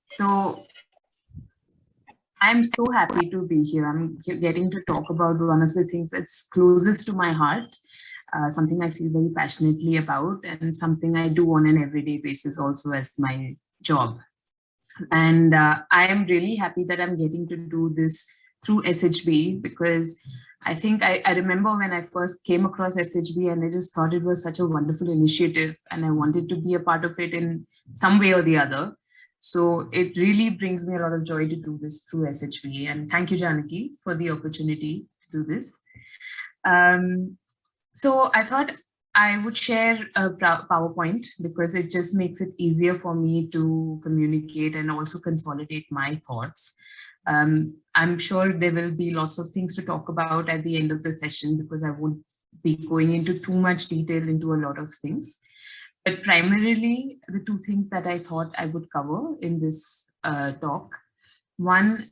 So I'm so happy to be here. I'm getting to talk about one of the things that's closest to my heart, something I feel very passionately about, and something I do on an everyday basis also as my job. And I am really happy that I'm getting to do this through SHB, because I think I remember when I first came across SHB and I just thought it was such a wonderful initiative and I wanted to be a part of it in some way or the other. So it really brings me a lot of joy to do this through SHB. And thank you, Janaki, for the opportunity to do this. So I thought I would share a PowerPoint because it just makes it easier for me to communicate and also consolidate my thoughts. I'm sure there will be lots of things to talk about at the end of the session because I won't be going into too much detail into a lot of things. But primarily, the two things that I thought I would cover in this talk. One,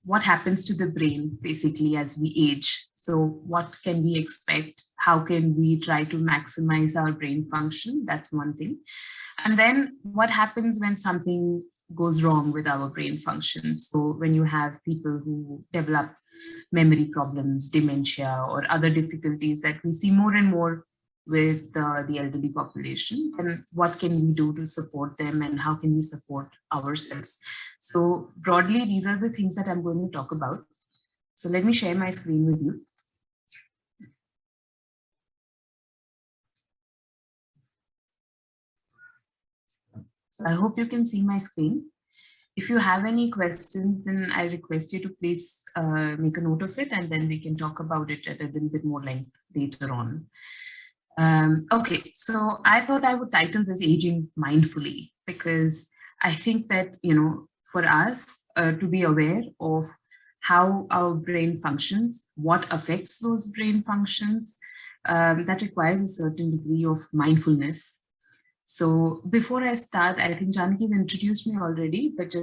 what happens to the brain basically as we age? So what can we expect? How can we try to maximize our brain function? That's one thing. And then what happens when something goes wrong with our brain function? So when you have people who develop memory problems, dementia, or other difficulties that we see more and more with the elderly population, and what can we do to support them and how can we support ourselves? So broadly, these are the things that I'm going to talk about. So let me share my screen with you. So I hope you can see my screen. If you have any questions, then I request you to please make a note of it, and then we can talk about it at a little bit more length later on. Okay, so I thought I would title this Aging Mindfully, because I think that, for us to be aware of how our brain functions, what affects those brain functions, that requires a certain degree of mindfulness. So before I start, I think Janaki's introduced me already, but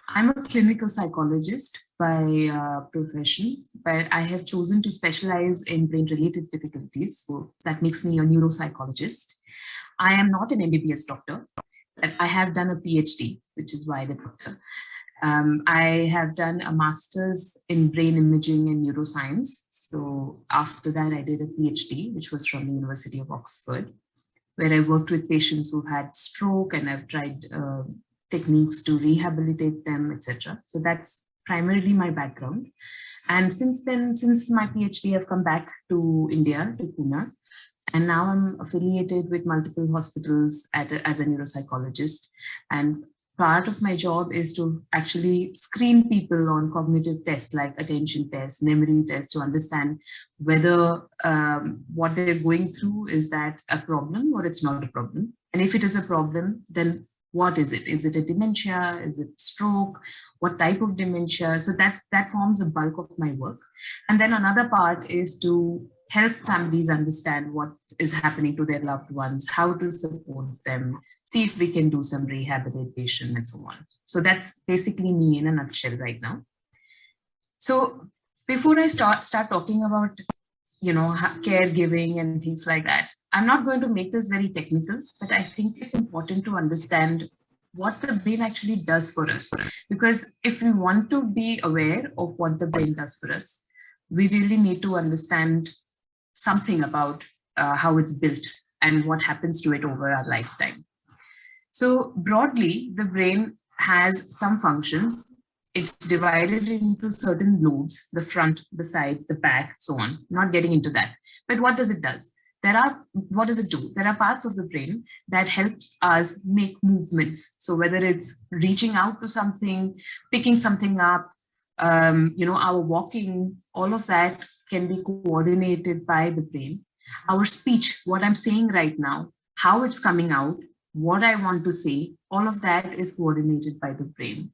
I'm a clinical psychologist by profession, but I have chosen to specialize in brain-related difficulties. So that makes me a neuropsychologist. I am not an MBBS doctor, but I have done a PhD, which is why the doctor. I have done a master's in brain imaging and neuroscience. So after that, I did a PhD, which was from the University of Oxford, where I worked with patients who've had stroke, and I've tried techniques to rehabilitate them, etc. So that's primarily my background. And since then, since my PhD, I've come back to India, to Pune, and now I'm affiliated with multiple hospitals as a neuropsychologist. And part of my job is to actually screen people on cognitive tests like attention tests, memory tests, to understand whether what they're going through, is that a problem or it's not a problem. And if it is a problem, then what is it? Is it a dementia? Is it stroke? What type of dementia? So that forms a bulk of my work. And then another part is to help families understand what is happening to their loved ones, how to support them, see if we can do some rehabilitation and so on. So that's basically me in a nutshell right now. So before I start talking about, caregiving and things like that, I'm not going to make this very technical, but I think it's important to understand what the brain actually does for us. Because if we want to be aware of what the brain does for us, we really need to understand something about how it's built and what happens to it over our lifetime. So broadly, the brain has some functions. It's divided into certain lobes: the front, the side, the back, so on. Not getting into that. But what does it do? What does it do? There are parts of the brain that helps us make movements. So whether it's reaching out to something, picking something up, our walking, all of that can be coordinated by the brain. Our speech, what I'm saying right now, how it's coming out, what I want to say, all of that is coordinated by the brain.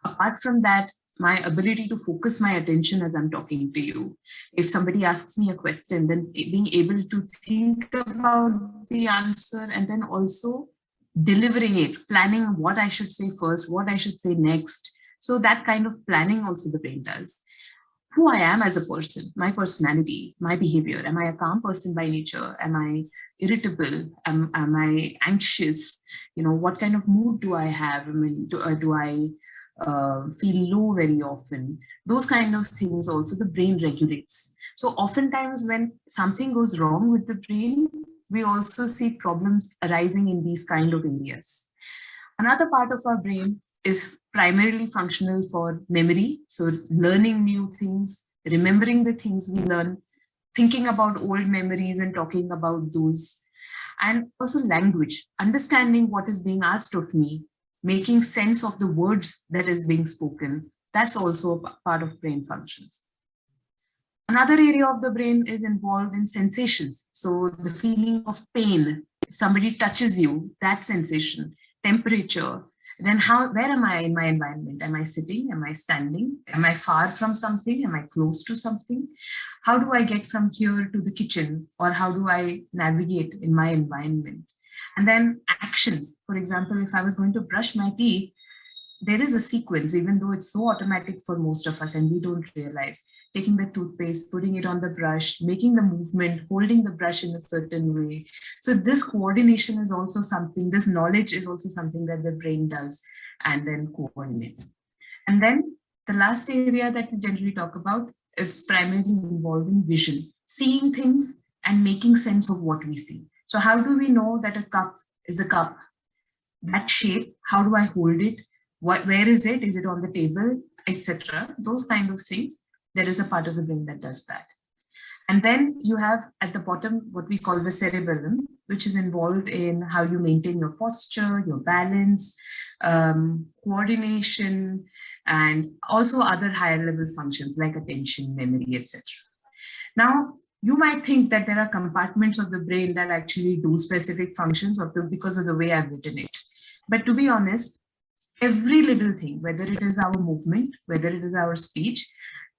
Apart from that, my ability to focus my attention as I'm talking to you. If somebody asks me a question, then being able to think about the answer and then also delivering it, planning what I should say first, what I should say next. So that kind of planning also the brain does. who I am as a person, my personality, my behavior. Am I a calm person by nature? Am I irritable? Am I anxious? What kind of mood do I have? I mean, do I feel low very often? Those kind of things also the brain regulates. So oftentimes when something goes wrong with the brain, we also see problems arising in these kind of areas. Another part of our brain is primarily functional for memory. So learning new things, remembering the things we learn, thinking about old memories and talking about those. And also language, understanding what is being asked of me, making sense of the words that is being spoken. That's also a part of brain functions. Another area of the brain is involved in sensations. So the feeling of pain, if somebody touches you, that sensation, temperature, then where am I in my environment? Am I sitting? Am I standing? Am I far from something? Am I close to something? How do I get from here to the kitchen? Or how do I navigate in my environment? And then actions. For example, if I was going to brush my teeth, there is a sequence, even though it's so automatic for most of us and we don't realize. Taking the toothpaste, putting it on the brush, making the movement, holding the brush in a certain way. So this coordination is also something, this knowledge is also something that the brain does and then coordinates. And then the last area that we generally talk about is primarily involving vision, seeing things and making sense of what we see. So how do we know that a cup is a cup? That shape, how do I hold it? Where is it? Is it on the table, etc.? Those kind of things. There is a part of the brain that does that. And then you have at the bottom what we call the cerebellum, which is involved in how you maintain your posture, your balance, coordination, and also other higher level functions like attention, memory, etc. Now, you might think that there are compartments of the brain that actually do specific functions because of the way I've written it. But to be honest, every little thing, whether it is our movement, whether it is our speech,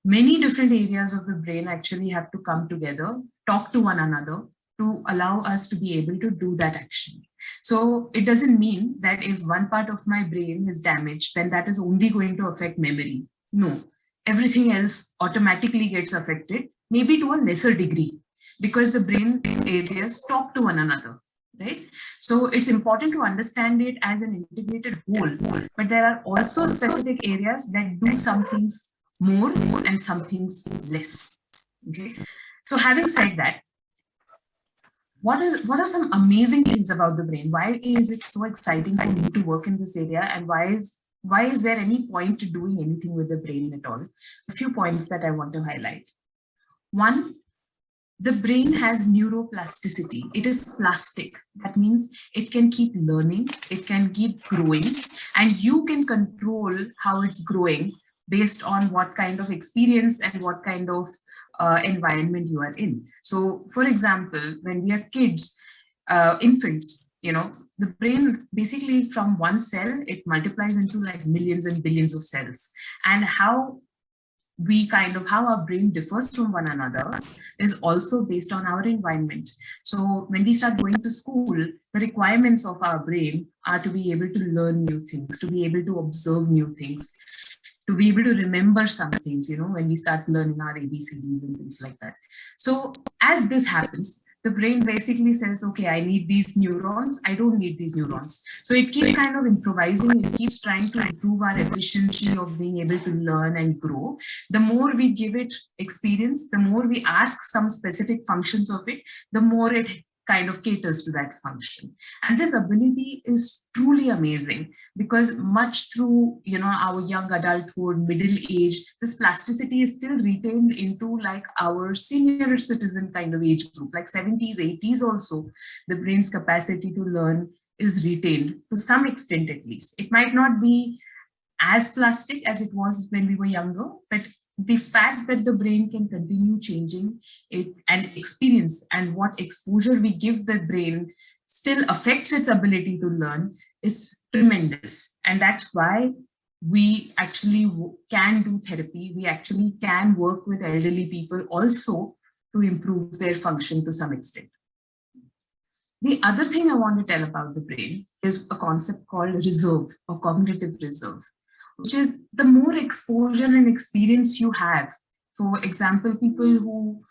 many different areas of the brain actually have to come together, talk to one another to allow us to be able to do that action. So it doesn't mean that if one part of my brain is damaged, then that is only going to affect memory. No, everything else automatically gets affected, maybe to a lesser degree, because the brain areas talk to one another. Right? So it's important to understand it as an integrated whole, but there are also specific areas that do some things more and some things less. Okay. So having said that, what are some amazing things about the brain? Why is it so exciting for me to work in this area? And why is there any point to doing anything with the brain at all? A few points that I want to highlight. One, the brain has neuroplasticity. It is plastic. That means it can keep learning, it can keep growing, and you can control how it's growing based on what kind of experience and what kind of environment you are in. So, for example, when we are kids, infants, the brain basically from one cell, it multiplies into like millions and billions of cells. And how our brain differs from one another is also based on our environment. So when we start going to school, the requirements of our brain are to be able to learn new things, to be able to observe new things, to be able to remember some things, when we start learning our ABCDs and things like that. So as this happens, the brain basically says, okay, I need these neurons, I don't need these neurons. So it keeps kind of improvising, it keeps trying to improve our efficiency of being able to learn and grow. The more we give it experience, the more we ask some specific functions of it, the more it kind of caters to that function. And this ability is truly amazing because much through, our young adulthood, middle age, this plasticity is still retained into like our senior citizen kind of age group, like 70s, 80s also, the brain's capacity to learn is retained to some extent at least. It might not be as plastic as it was when we were younger, but the fact that the brain can continue changing it and experience and what exposure we give the brain still affects its ability to learn is tremendous. And that's why we actually can do therapy. We actually can work with elderly people also to improve their function to some extent. The other thing I want to tell about the brain is a concept called reserve or cognitive reserve, which is the more exposure and experience you have, For example, people who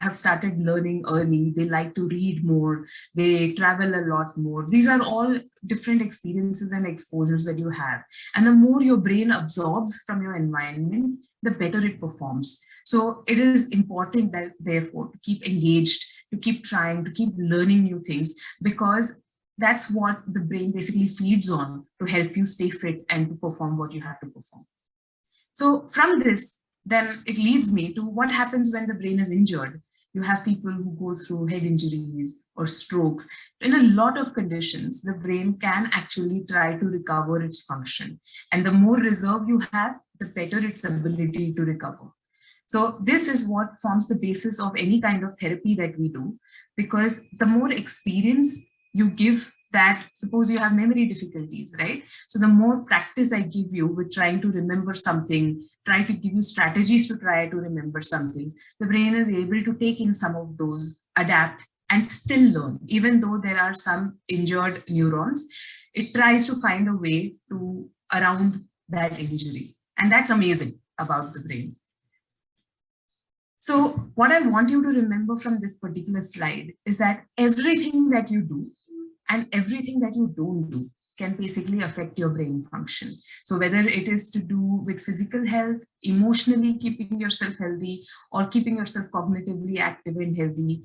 have started learning early, they like to read more, they travel a lot more. These are all different experiences and exposures that you have. And the more your brain absorbs from your environment, the better it performs. So it is important that therefore to keep engaged, to keep trying, to keep learning new things, because that's what the brain basically feeds on to help you stay fit and to perform what you have to perform. So from this, then it leads me to what happens when the brain is injured. You have people who go through head injuries or strokes. In a lot of conditions, the brain can actually try to recover its function. And the more reserve you have, the better its ability to recover. So this is what forms the basis of any kind of therapy that we do, because the more experience you give that, suppose you have memory difficulties, right? So the more practice I give you with trying to remember something, try to give you strategies to try to remember something, the brain is able to take in some of those, adapt, and still learn. Even though there are some injured neurons, it tries to find a way to around that injury. And that's amazing about the brain. So what I want you to remember from this particular slide is that everything that you do and everything that you don't do can basically affect your brain function. So whether it is to do with physical health, emotionally keeping yourself healthy, or keeping yourself cognitively active and healthy,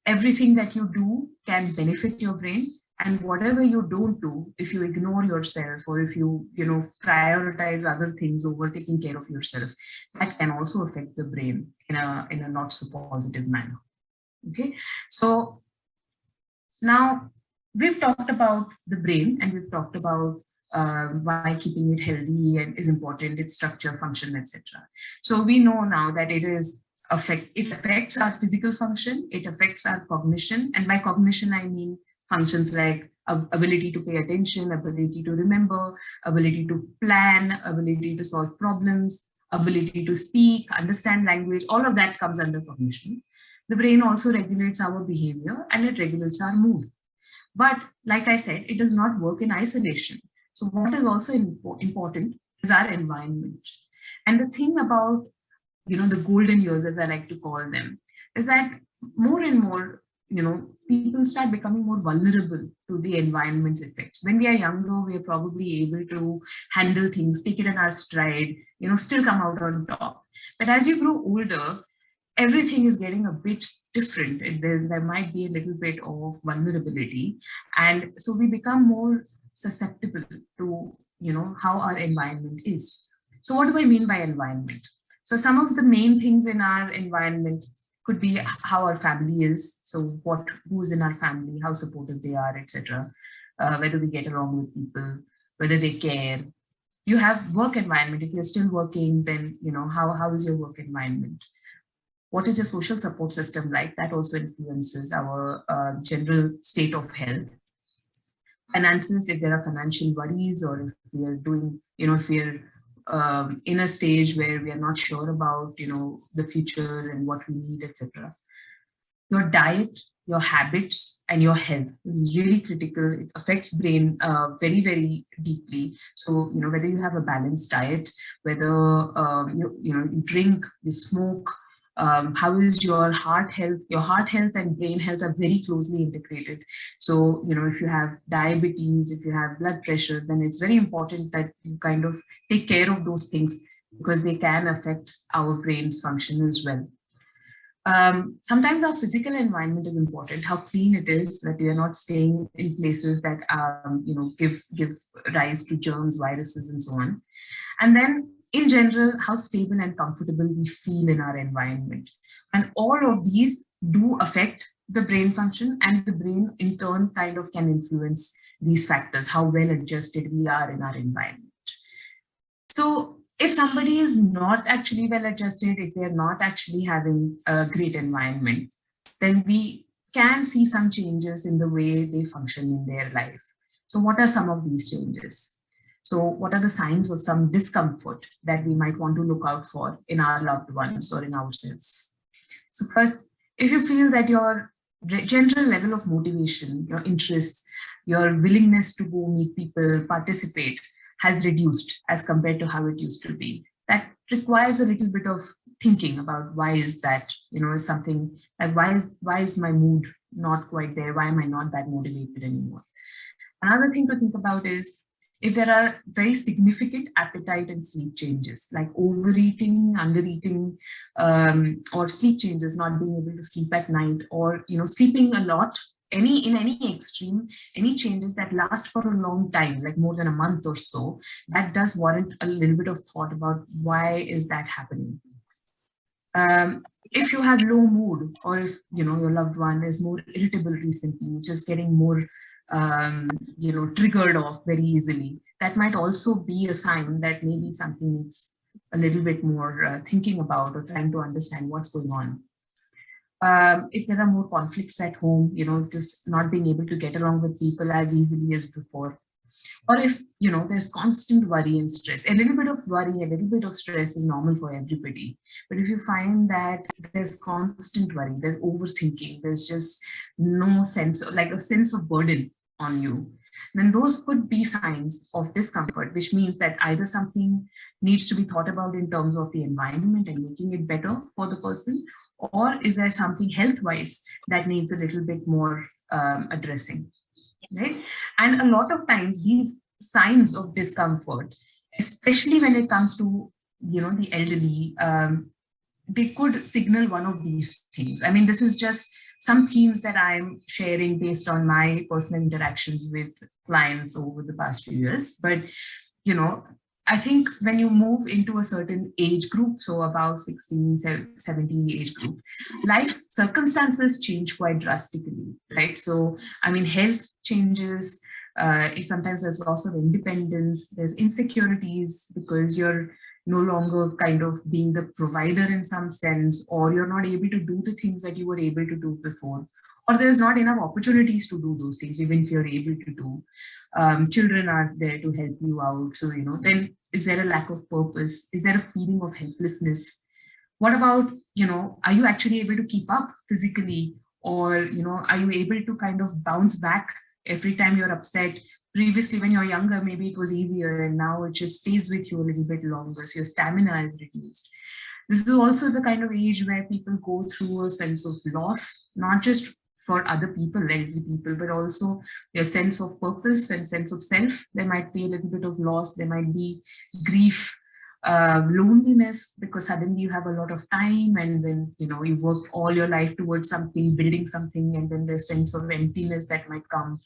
everything that you do can benefit your brain. And whatever you don't do, if you ignore yourself or if you prioritize other things over taking care of yourself, that can also affect the brain in a not so positive manner. Okay, so now we've talked about the brain and we've talked about why keeping it healthy and is important, its structure, function, etc. So we know now that it affects our physical function, it affects our cognition, and by cognition I mean functions like ability to pay attention, ability to remember, ability to plan, ability to solve problems, ability to speak, understand language. All of that comes under cognition. The brain also regulates our behavior and it regulates our mood. But like I said, it does not work in isolation. So what is also important is our environment. And the thing about, the golden years, as I like to call them, is that more and more, people start becoming more vulnerable to the environment's effects. When we are younger, we are probably able to handle things, take it in our stride, still come out on top. But as you grow older, everything is getting a bit different. There might be a little bit of vulnerability. And so we become more susceptible to, how our environment is. So what do I mean by environment? So some of the main things in our environment could be how our family is. So who is in our family, how supportive they are, etc. Whether we get along with people, whether they care. You have work environment. If you're still working, then, how is your work environment? What is your social support system like? That also influences our general state of health. Finances, if there are financial worries, or if we are doing, if we are in a stage where we are not sure about, the future and what we need, etc. Your diet, your habits, and your health is really critical. It affects brain very, very deeply. So, whether you have a balanced diet, whether you drink, you smoke, how is your heart health? Your heart health and brain health are very closely integrated. So, if you have diabetes, if you have blood pressure, then it's very important that you kind of take care of those things, because they can affect our brain's function as well. Sometimes our physical environment is important, how clean it is, that we are not staying in places that give rise to germs, viruses, and so on. And then in general, how stable and comfortable we feel in our environment. And all of these do affect the brain function, and the brain in turn kind of can influence these factors, how well adjusted we are in our environment. So if somebody is not actually well adjusted, if they're not actually having a great environment, then we can see some changes in the way they function in their life. So what are some of these changes? So what are the signs of some discomfort that we might want to look out for in our loved ones or in ourselves? So first, if you feel that your general level of motivation, your interests, your willingness to go meet people, participate, has reduced as compared to how it used to be, that requires a little bit of thinking about why is that, is something like, why is my mood not quite there? Why am I not that motivated anymore? Another thing to think about is if there are very significant appetite and sleep changes, like overeating, undereating, or sleep changes, not being able to sleep at night, or sleeping a lot, in any extreme, any changes that last for a long time, like more than a month or so, that does warrant a little bit of thought about why is that happening. If you have low mood, or if your loved one is more irritable recently, just getting more triggered off very easily, that might also be a sign that maybe something needs a little bit more thinking about, or trying to understand what's going on. If there are more conflicts at home, just not being able to get along with people as easily as before, or if there's constant worry and stress. A little bit of worry, a little bit of stress is normal for everybody, but if you find that there's constant worry, there's overthinking, there's just no sense, like a sense of burden on you, then those could be signs of discomfort, which means that either something needs to be thought about in terms of the environment and making it better for the person, or is there something health-wise that needs a little bit more addressing, right? And a lot of times these signs of discomfort, especially when it comes to the elderly, they could signal one of these things. I mean, this is just some themes that I'm sharing based on my personal interactions with clients over the past few years. But, I think when you move into a certain age group, so about 16, 17 age group, life circumstances change quite drastically, right? So, I mean, health changes, sometimes there's loss of independence, there's insecurities because you're no longer kind of being the provider in some sense, or you're not able to do the things that you were able to do before, or there's not enough opportunities to do those things, even if you're able to do. Children are there to help you out. So, then is there a lack of purpose? Is there a feeling of helplessness? What about, are you actually able to keep up physically? Or, are you able to kind of bounce back every time you're upset? Previously, when you're younger, maybe it was easier, and now it just stays with you a little bit longer. So your stamina is reduced. This is also the kind of age where people go through a sense of loss, not just for other people, elderly people, but also their sense of purpose and sense of self. There might be a little bit of loss. There might be grief, loneliness, because suddenly you have a lot of time, and then you've worked all your life towards something, building something, and then there's sense of emptiness that might come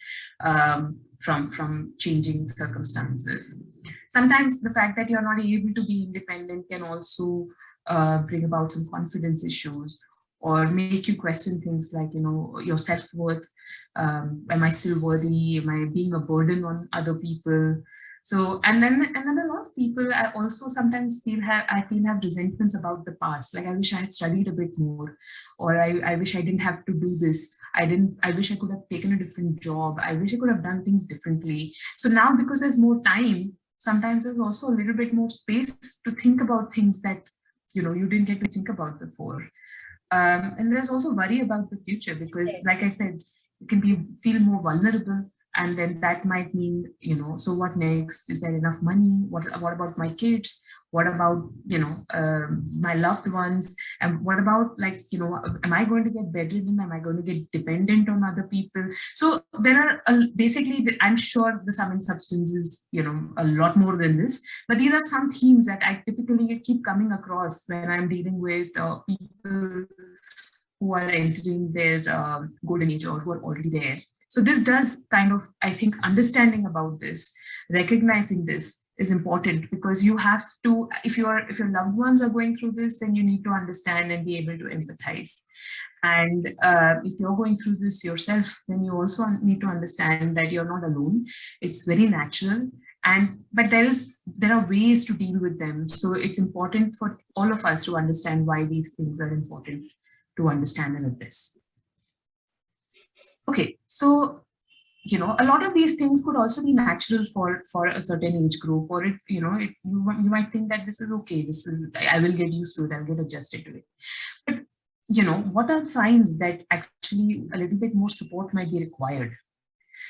from changing circumstances. Sometimes the fact that you're not able to be independent can also bring about some confidence issues, or make you question things like, your self-worth. Am I still worthy? Am I being a burden on other people? So, and then a lot of people I also sometimes have resentments about the past. Like, I wish I had studied a bit more, or I wish I didn't have to do this. I wish I could have taken a different job. I wish I could have done things differently. So now, because there's more time, sometimes there's also a little bit more space to think about things that, you didn't get to think about before. And there's also worry about the future, because like I said, you can feel more vulnerable, and then that might mean, so what next? Is there enough money? What about my kids? What about, my loved ones? And what about, like, am I going to get bedridden? Am I going to get dependent on other people? So there are basically, I'm sure the sum and substance is, a lot more than this, but these are some themes that I typically keep coming across when I'm dealing with people who are entering their golden age, or who are already there. So this does kind of, I think, understanding about this, recognizing this is important, because you have to, if your loved ones are going through this, then you need to understand and be able to empathize. And if you're going through this yourself, then you also need to understand that you're not alone. It's very natural. But there are ways to deal with them. So it's important for all of us to understand why these things are important to understand and address. Okay, so a lot of these things could also be natural for a certain age group, or you might think that this is okay, I will get used to it, I'll get adjusted to it. But what are signs that actually a little bit more support might be required?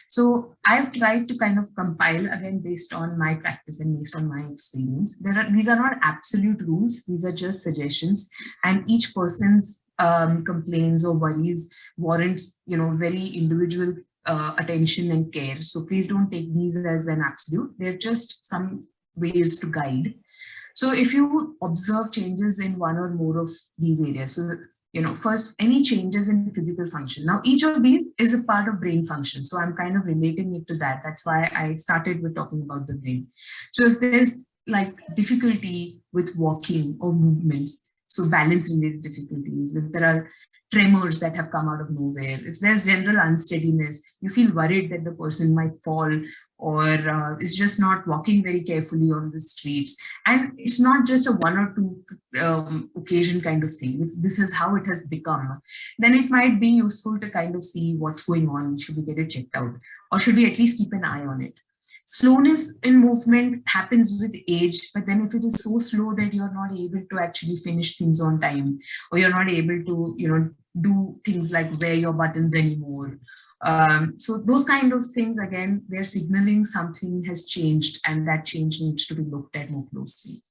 So I've tried to kind of compile, again, based on my practice and based on my experience. These are not absolute rules. These are just suggestions, and each person's complaints or worries warrants, very individual attention and care. So please don't take these as an absolute. They're just some ways to guide. So if you observe changes in one or more of these areas, so first, any changes in physical function. Now, each of these is a part of brain function. So I'm kind of relating it to that. That's why I started with talking about the brain. So if there's like difficulty with walking or movements, so balance related difficulties, if there are tremors that have come out of nowhere, if there's general unsteadiness, you feel worried that the person might fall, or is just not walking very carefully on the streets. And it's not just a one or two occasion kind of thing. If this is how it has become, then it might be useful to kind of see what's going on. Should we get it checked out? Or should we at least keep an eye on it? Slowness in movement happens with age, but then if it is so slow that you're not able to actually finish things on time, or you're not able to, do things like wear your buttons anymore. So those kind of things, again, they're signaling something has changed, and that change needs to be looked at more closely.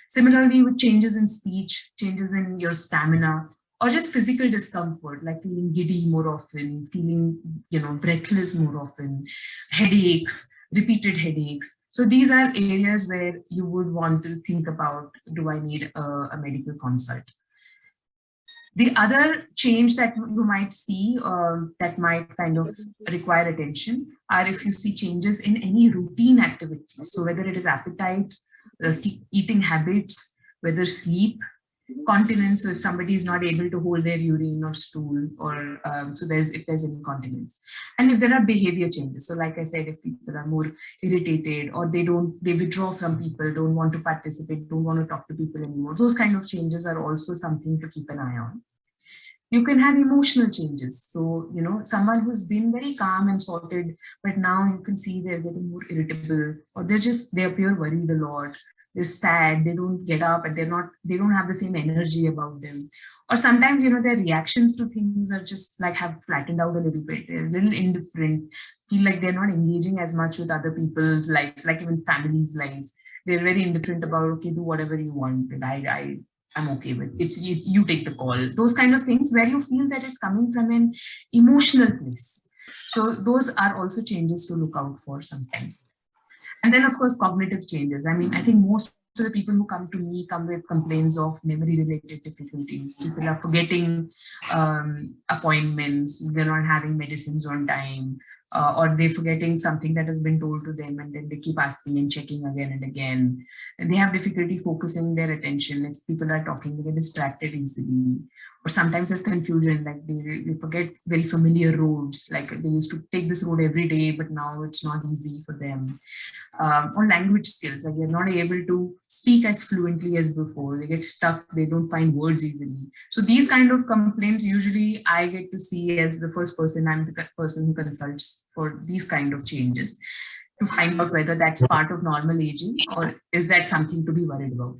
Similarly, with changes in speech, changes in your stamina, or just physical discomfort, like feeling giddy more often, feeling, breathless more often, headaches, repeated headaches. So these are areas where you would want to think about, do I need a medical consult? The other change that you might see that might kind of require attention are if you see changes in any routine activities. So whether it is appetite, eating habits, whether sleep, continence, so if somebody is not able to hold their urine or stool, or if there's incontinence, and if there are behavior changes. So like I said, if people are more irritated, or they withdraw from people, don't want to participate, don't want to talk to people anymore, those kind of changes are also something to keep an eye on. You can have emotional changes. So, someone who's been very calm and sorted, but now you can see they're getting more irritable, or they appear worried a lot. They're sad, they don't get up, and they don't have the same energy about them. Or sometimes, their reactions to things are just like have flattened out a little bit. They're a little indifferent, feel like they're not engaging as much with other people's lives, like even families' lives. They're very indifferent about, okay, do whatever you want, and I'm okay with it. You take the call. Those kind of things where you feel that it's coming from an emotional place. So those are also changes to look out for sometimes. And then, of course, cognitive changes. I mean, I think most of the people who come to me come with complaints of memory-related difficulties. People are forgetting appointments. They're not having medicines on time. Or they're forgetting something that has been told to them, and then they keep asking and checking again and again. And they have difficulty focusing their attention. If people are talking, they get distracted easily. Or sometimes there's confusion, like they forget very familiar roads, like they used to take this road every day, but now it's not easy for them. Or language skills, like they're not able to speak as fluently as before. They get stuck, they don't find words easily. So these kind of complaints, usually I get to see as the first person. I'm the person who consults for these kind of changes to find out whether that's part of normal aging, or is that something to be worried about.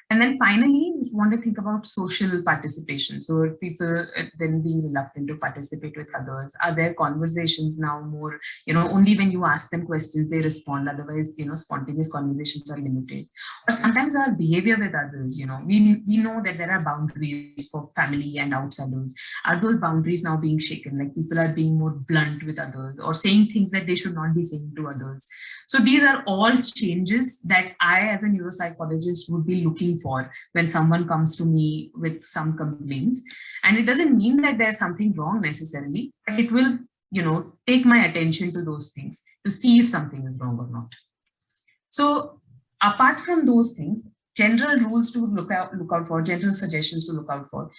And then finally, if you want to think about social participation, so if people then being reluctant to participate with others, are there conversations now more, only when you ask them questions, they respond, otherwise, spontaneous conversations are limited. Or sometimes our behavior with others, we know that there are boundaries for family and outsiders. Are those boundaries now being shaken? Like people are being more blunt with others, or saying things that they should not be saying to others. So these are all changes that I, as a neuropsychologist, would be looking for when someone comes to me with some complaints. And it doesn't mean that there's something wrong necessarily, but it will, take my attention to those things to see if something is wrong or not. So apart from those things, general rules to look out for, general suggestions to look out for.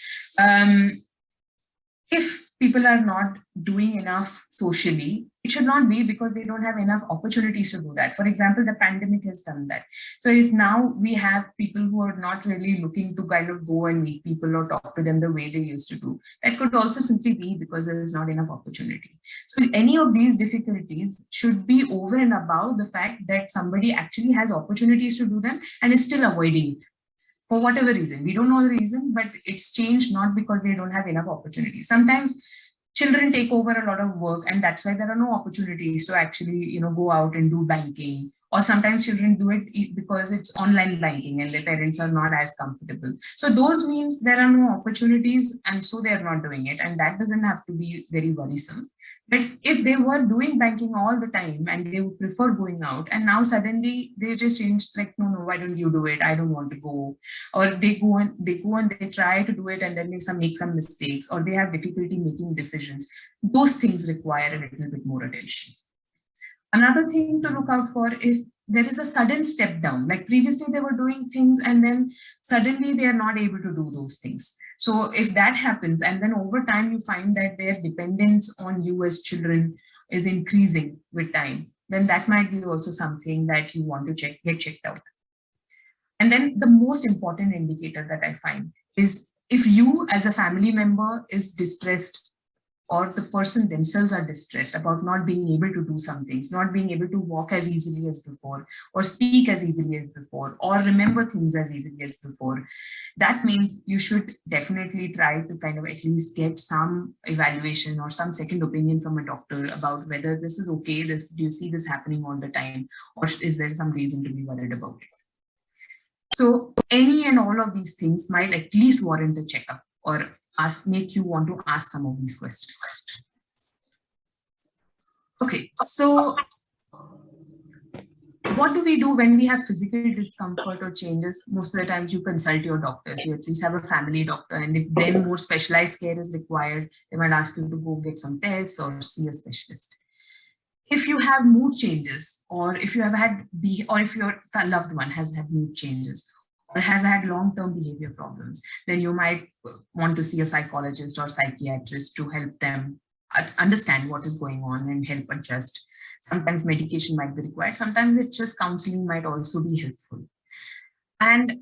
If people are not doing enough socially, it should not be because they don't have enough opportunities to do that. For example, the pandemic has done that. So if now we have people who are not really looking to kind of go and meet people or talk to them the way they used to do, that could also simply be because there is not enough opportunity. So any of these difficulties should be over and above the fact that somebody actually has opportunities to do them and is still avoiding it. For whatever reason, we don't know the reason, but it's changed not because they don't have enough opportunities. Sometimes children take over a lot of work, and that's why there are no opportunities to actually go out and do banking. Or sometimes children do it because it's online banking and their parents are not as comfortable. So those means there are no opportunities, and so they're not doing it, and that doesn't have to be very worrisome. But if they were doing banking all the time and they would prefer going out, and now suddenly they just changed, like, no, why don't you do it, I don't want to go. Or they try to do it and then make some mistakes, or they have difficulty making decisions. Those things require a little bit more attention. Another thing to look out for is there is a sudden step down, like previously they were doing things and then suddenly they are not able to do those things. So if that happens, and then over time you find that their dependence on you as children is increasing with time, then that might be also something that you want to get checked out. And then the most important indicator that I find is if you as a family member is distressed, or the person themselves are distressed about not being able to do some things, not being able to walk as easily as before, or speak as easily as before, or remember things as easily as before, that means you should definitely try to kind of at least get some evaluation or some second opinion from a doctor about whether this is okay, do you see this happening all the time, or is there some reason to be worried about it. So any and all of these things might at least warrant a checkup, or make you want to ask some of these questions. Okay, so what do we do when we have physical discomfort or changes? Most of the times you consult your doctors, you at least have a family doctor, and if then more specialized care is required, they might ask you to go get some tests or see a specialist. If you have mood changes, or if you have had, or if your loved one has had mood changes, or has had long-term behavior problems, then you might want to see a psychologist or psychiatrist to help them understand what is going on and help adjust. Sometimes medication might be required. Sometimes it's just counseling might also be helpful. And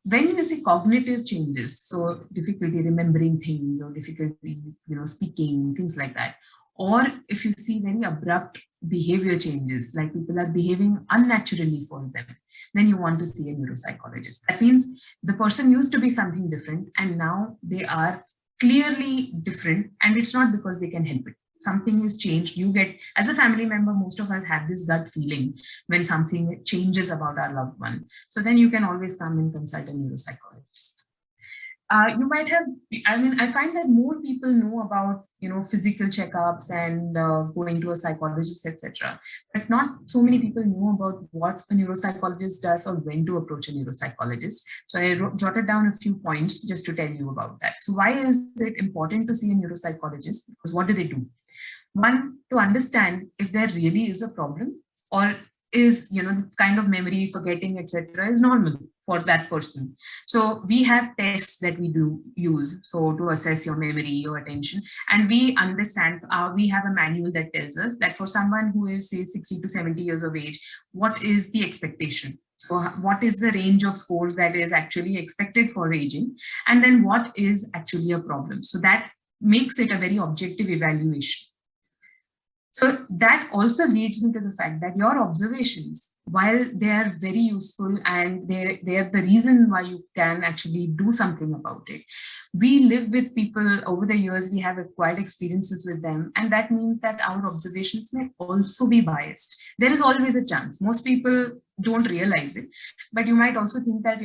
when you see cognitive changes, so difficulty remembering things or difficulty, speaking, things like that, or if you see very abrupt behavior changes, like people are behaving unnaturally for them, then you want to see a neuropsychologist. That means the person used to be something different and now they are clearly different, and it's not because they can help it. Something is changed. You get, as a family member, most of us have this gut feeling when something changes about our loved one. So then you can always come and consult a neuropsychologist. You might have, I find that more people know about, physical checkups and going to a psychologist, etc. But not so many people know about what a neuropsychologist does or when to approach a neuropsychologist. So I jotted down a few points just to tell you about that. So why is it important to see a neuropsychologist? Because what do they do? One, to understand if there really is a problem, or is, the kind of memory, forgetting, etc. is normal for that person. So we have tests that we do use, so to assess your memory, your attention, and we understand, we have a manual that tells us that for someone who is, say, 60 to 70 years of age, what is the expectation? So what is the range of scores that is actually expected for aging, and then what is actually a problem? So that makes it a very objective evaluation. So that also leads me to the fact that your observations, while they are very useful and they are the reason why you can actually do something about it, we live with people over the years, we have acquired experiences with them, and that means that our observations may also be biased. There is always a chance. Most people don't realize it, but you might also think that,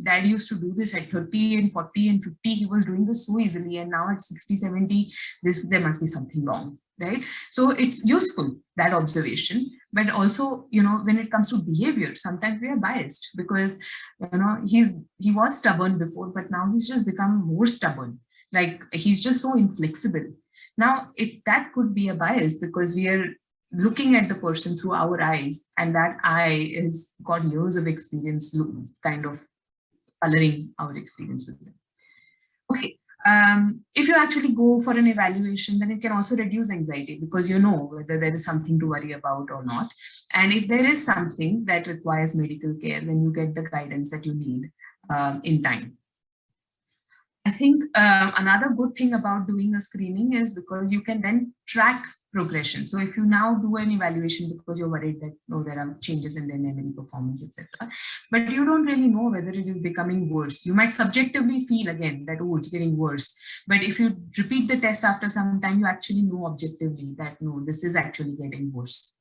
dad used to do this at 30 and 40 and 50, he was doing this so easily, and now at 60, 70, there must be something wrong. Right? So it's useful, that observation, but also, when it comes to behavior, sometimes we are biased because, he was stubborn before, but now he's just become more stubborn. Like, he's just so inflexible. Now, that could be a bias because we are looking at the person through our eyes, and that eye has got years of experience kind of coloring our experience with them. Okay. If you actually go for an evaluation, then it can also reduce anxiety because you know whether there is something to worry about or not. And if there is something that requires medical care, then you get the guidance that you need in time. I think another good thing about doing a screening is because you can then track progression. So if you now do an evaluation because you're worried that there are changes in their memory performance, etc., but you don't really know whether it is becoming worse. You might subjectively feel again that, oh, it's getting worse. But if you repeat the test after some time, you actually know objectively that no, this is actually getting worse.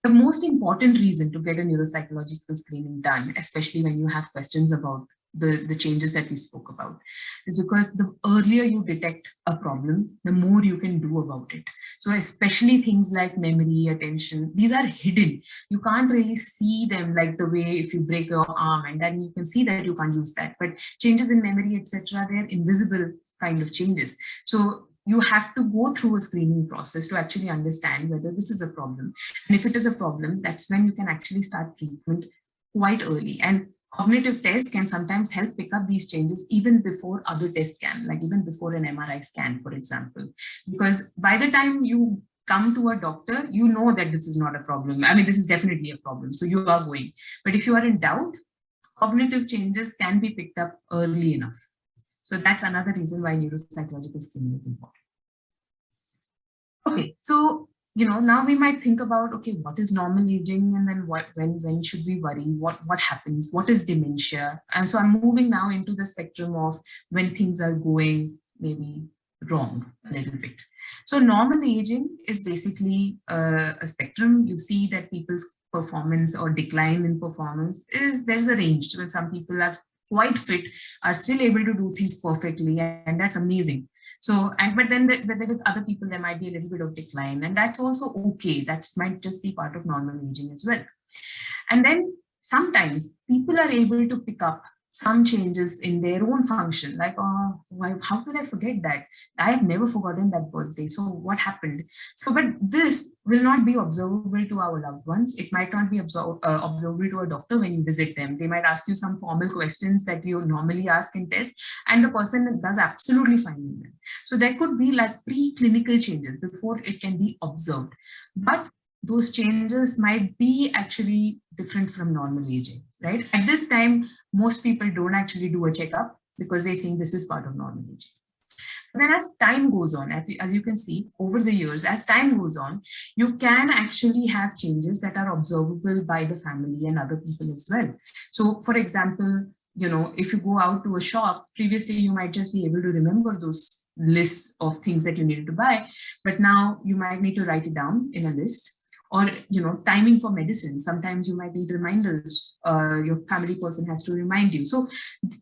The most important reason to get a neuropsychological screening done, especially when you have questions about the changes that we spoke about, is because the earlier you detect a problem, the more you can do about it. So especially things like memory, attention, these are hidden. You can't really see them like the way if you break your arm and then you can see that you can't use that. But changes in memory, etc., they're invisible kind of changes. So you have to go through a screening process to actually understand whether this is a problem. And if it is a problem, that's when you can actually start treatment quite early. And cognitive tests can sometimes help pick up these changes even before other tests can, like even before an MRI scan, for example. Because by the time you come to a doctor, you know that this is not a problem. I mean, this is definitely a problem. So you are going. But if you are in doubt, cognitive changes can be picked up early enough. So that's another reason why neuropsychological screening is important. Okay, so now we might think about, okay, what is normal aging, and then when should we worry? What happens? What is dementia? And so I'm moving now into the spectrum of when things are going maybe wrong a little bit. So normal aging is basically a spectrum. You see that people's performance or decline in performance there's a range. So some people are quite fit, are still able to do things perfectly, and that's amazing. So, but then with other people, there might be a little bit of decline, and that's also okay. That might just be part of normal aging as well. And then sometimes people are able to pick up some changes in their own function, like, oh, how could I forget that? I have never forgotten that birthday. So what happened? So, but this will not be observable to our loved ones. It might not be observable to a doctor when you visit them. They might ask you some formal questions that you normally ask in tests, and the person does absolutely fine in them. So there could be like preclinical changes before it can be observed. But those changes might be actually different from normal aging, right? At this time, most people don't actually do a checkup because they think this is part of normal aging. But then as time goes on, as you can see over the years, as time goes on, you can actually have changes that are observable by the family and other people as well. So for example, if you go out to a shop, previously you might just be able to remember those lists of things that you needed to buy, but now you might need to write it down in a list. Or, timing for medicine. Sometimes you might need reminders. Your family person has to remind you. So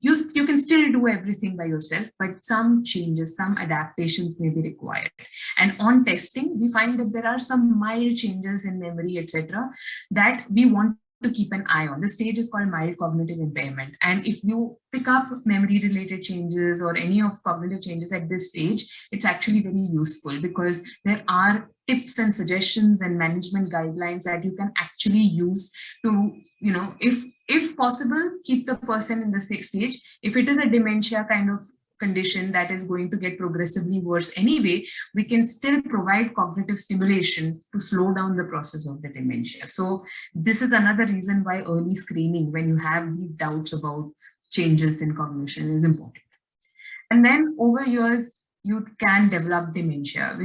you can still do everything by yourself, but some changes, some adaptations may be required. And on testing, we find that there are some mild changes in memory, etc., that we want to keep an eye on. The stage is called mild cognitive impairment. And if you pick up memory related changes or any of cognitive changes at this stage, it's actually very useful because there are tips and suggestions and management guidelines that you can actually use to, if possible, keep the person in the stage. If it is a dementia kind of condition that is going to get progressively worse anyway, we can still provide cognitive stimulation to slow down the process of the dementia. So this is another reason why early screening, when you have these doubts about changes in cognition, is important. And then over years, you can develop dementia,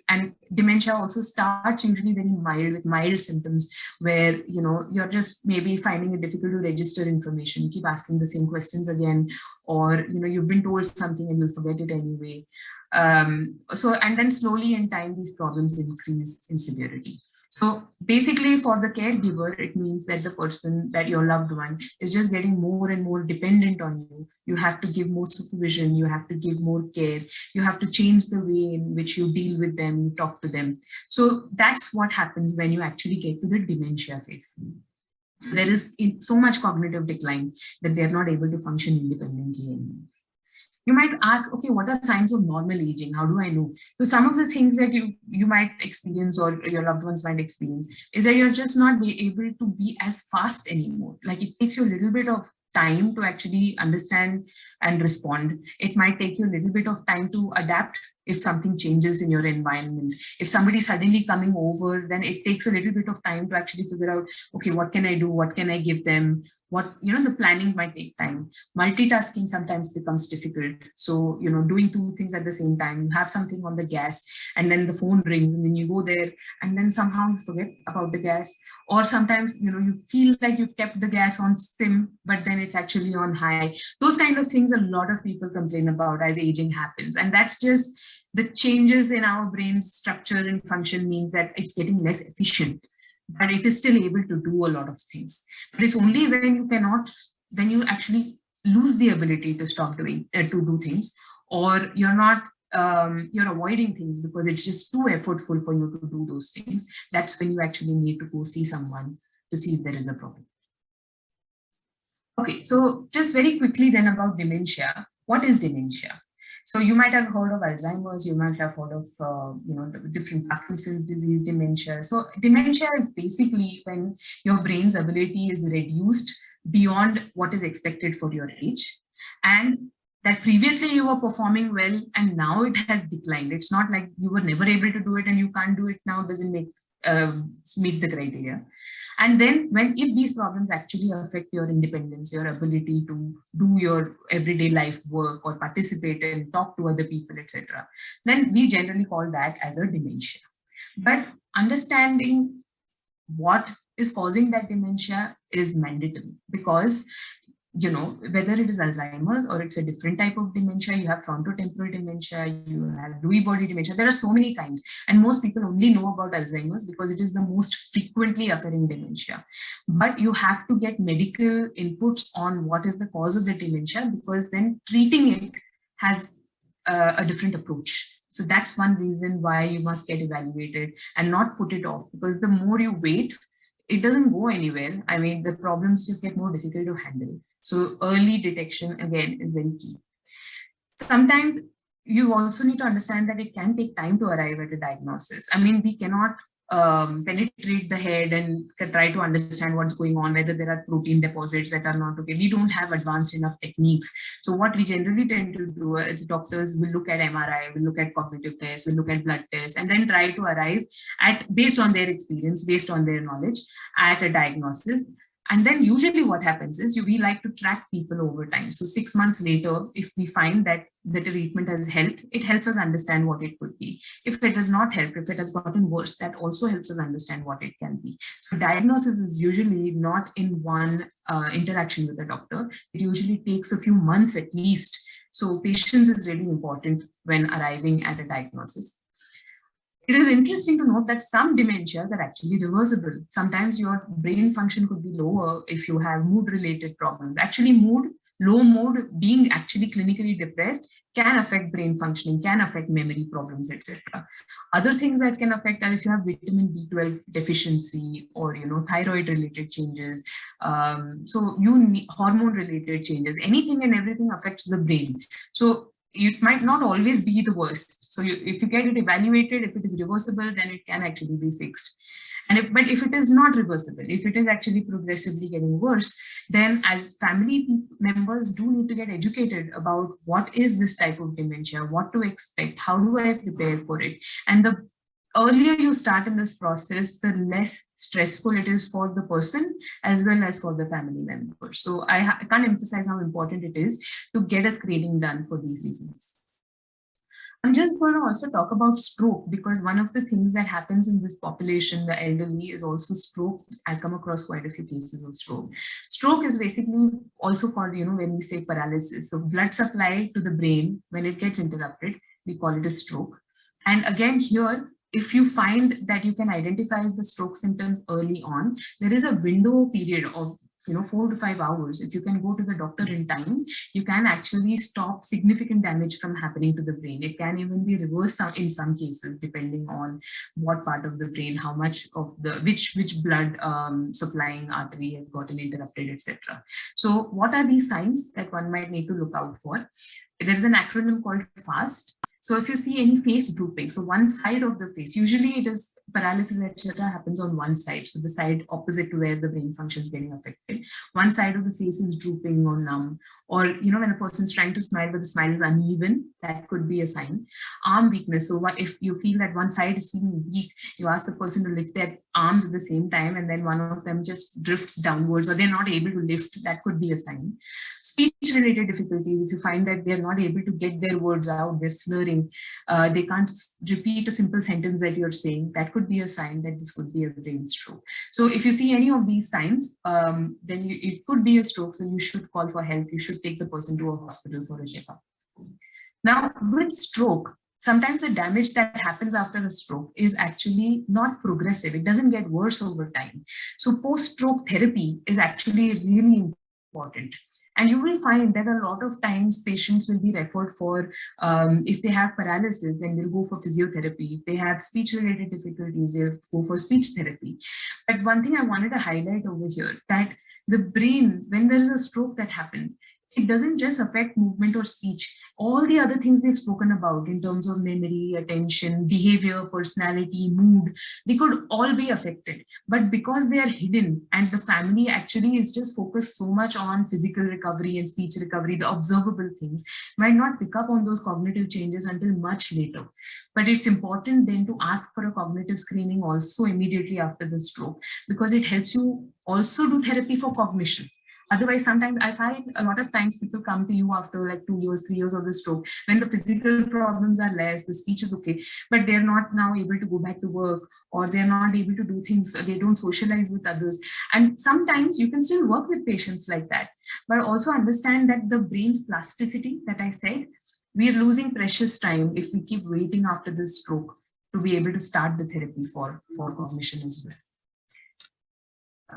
and dementia also starts usually very mild, with mild symptoms where, you're just maybe finding it difficult to register information. You keep asking the same questions again, or, you've been told something and you'll forget it anyway. And then slowly in time, these problems increase in severity. So basically for the caregiver, it means that the person, that your loved one, is just getting more and more dependent on you. You have to give more supervision, you have to give more care, you have to change the way in which you deal with them, you talk to them. So that's what happens when you actually get to the dementia phase. So there is so much cognitive decline that they're not able to function independently anymore. You might ask, okay, what are signs of normal aging? How do I know? So some of the things that you might experience or your loved ones might experience is that you're just not able to be as fast anymore. Like it takes you a little bit of time to actually understand and respond. It might take you a little bit of time to adapt if something changes in your environment. If somebody's suddenly coming over, then it takes a little bit of time to actually figure out, okay, what can I do? What can I give them? what, the planning might take time. Multitasking sometimes becomes difficult. So, doing two things at the same time, you have something on the gas and then the phone rings and then you go there and then somehow you forget about the gas. Or sometimes, you feel like you've kept the gas on sim, but then it's actually on high. Those kind of things a lot of people complain about as aging happens. And that's just the changes in our brain's structure and function means that it's getting less efficient, but it is still able to do a lot of things. But it's only when you actually lose the ability to stop doing, to do things, or you're avoiding things because it's just too effortful for you to do those things. That's when you actually need to go see someone to see if there is a problem. Okay, so just very quickly then about dementia. What is dementia? So you might have heard of Alzheimer's, you might have heard of the different Parkinson's disease, dementia. So dementia is basically when your brain's ability is reduced beyond what is expected for your age, and that previously you were performing well and now it has declined. It's not like you were never able to do it and you can't do it now, doesn't meet the criteria. And then if these problems actually affect your independence, your ability to do your everyday life work or participate and talk to other people, etc., then we generally call that as a dementia. But understanding what is causing that dementia is mandatory, because whether it is Alzheimer's or it's a different type of dementia, you have frontotemporal dementia, you have Lewy body dementia. There are so many kinds, and most people only know about Alzheimer's because it is the most frequently occurring dementia. But you have to get medical inputs on what is the cause of the dementia, because then treating it has a different approach. So that's one reason why you must get evaluated and not put it off, because the more you wait, it doesn't go anywhere. I mean, the problems just get more difficult to handle. So early detection, again, is very key. Sometimes you also need to understand that it can take time to arrive at a diagnosis. I mean, we cannot penetrate the head and try to understand what's going on, whether there are protein deposits that are not okay. We don't have advanced enough techniques. So what we generally tend to do is doctors will look at MRI, will look at cognitive tests, will look at blood tests, and then try to arrive at, based on their experience, based on their knowledge, at a diagnosis. And then usually what happens is we like to track people over time. So 6 months later, if we find that the treatment has helped, it helps us understand what it could be. If it does not help, if it has gotten worse, that also helps us understand what it can be. So diagnosis is usually not in one interaction with the doctor. It usually takes a few months at least. So patience is really important when arriving at a diagnosis. It is interesting to note that some dementias are actually reversible. Sometimes your brain function could be lower if you have mood-related problems. Actually, low mood, being actually clinically depressed, can affect brain functioning, can affect memory problems, etc. Other things that can affect are if you have vitamin B12 deficiency or thyroid-related changes, hormone-related changes. Anything and everything affects the brain. So it might not always be the worst. So if you get it evaluated, if it is reversible, then it can actually be fixed. But if it is not reversible, if it is actually progressively getting worse, then as family members do need to get educated about what is this type of dementia, what to expect, how do I prepare for it. And the earlier you start in this process, the less stressful it is for the person as well as for the family member. So I can't emphasize how important it is to get a screening done for these reasons. I'm just going to also talk about stroke, because one of the things that happens in this population, the elderly, is also stroke. I come across quite a few cases of stroke. Stroke is basically also called, when we say paralysis. So blood supply to the brain, when it gets interrupted, we call it a stroke. And again, here, if you find that you can identify the stroke symptoms early on, there is a window period of 4 to 5 hours. If you can go to the doctor in time, you can actually stop significant damage from happening to the brain. It can even be reversed in some cases, depending on what part of the brain, how much of which blood supplying artery has gotten interrupted, etc. So what are these signs that one might need to look out for? There is an acronym called FAST. So if you see any face drooping, so one side of the face, usually it is paralysis, etc., happens on one side. So the side opposite to where the brain function is getting affected. One side of the face is drooping or numb. Or, when a person's trying to smile, but the smile is uneven, that could be a sign. Arm weakness. So if you feel that one side is feeling weak, you ask the person to lift their arms at the same time, and then one of them just drifts downwards, or they're not able to lift, that could be a sign. Speech-related difficulties, if you find that they're not able to get their words out, they're slurring, they can't repeat a simple sentence that you're saying, that could be a sign that this could be a brain stroke. So if you see any of these signs, then it could be a stroke, so you should call for help. You should take the person to a hospital for a checkup. Now, with stroke, sometimes the damage that happens after a stroke is actually not progressive. It doesn't get worse over time. So post-stroke therapy is actually really important. And you will find that a lot of times patients will be referred for, if they have paralysis, then they'll go for physiotherapy. If they have speech-related difficulties, they'll go for speech therapy. But one thing I wanted to highlight over here, that the brain, when there is a stroke that happens, it doesn't just affect movement or speech. All the other things we've spoken about in terms of memory, attention, behavior, personality, mood, they could all be affected. But because they are hidden and the family actually is just focused so much on physical recovery and speech recovery, the observable things, might not pick up on those cognitive changes until much later. But it's important then to ask for a cognitive screening also immediately after the stroke, because it helps you also do therapy for cognition. Otherwise, sometimes I find a lot of times people come to you after like 2 years, 3 years of the stroke, when the physical problems are less, the speech is okay, but they're not now able to go back to work, or they're not able to do things, they don't socialize with others. And sometimes you can still work with patients like that, but also understand that the brain's plasticity that I said, we are losing precious time if we keep waiting after the stroke to be able to start the therapy for cognition as well.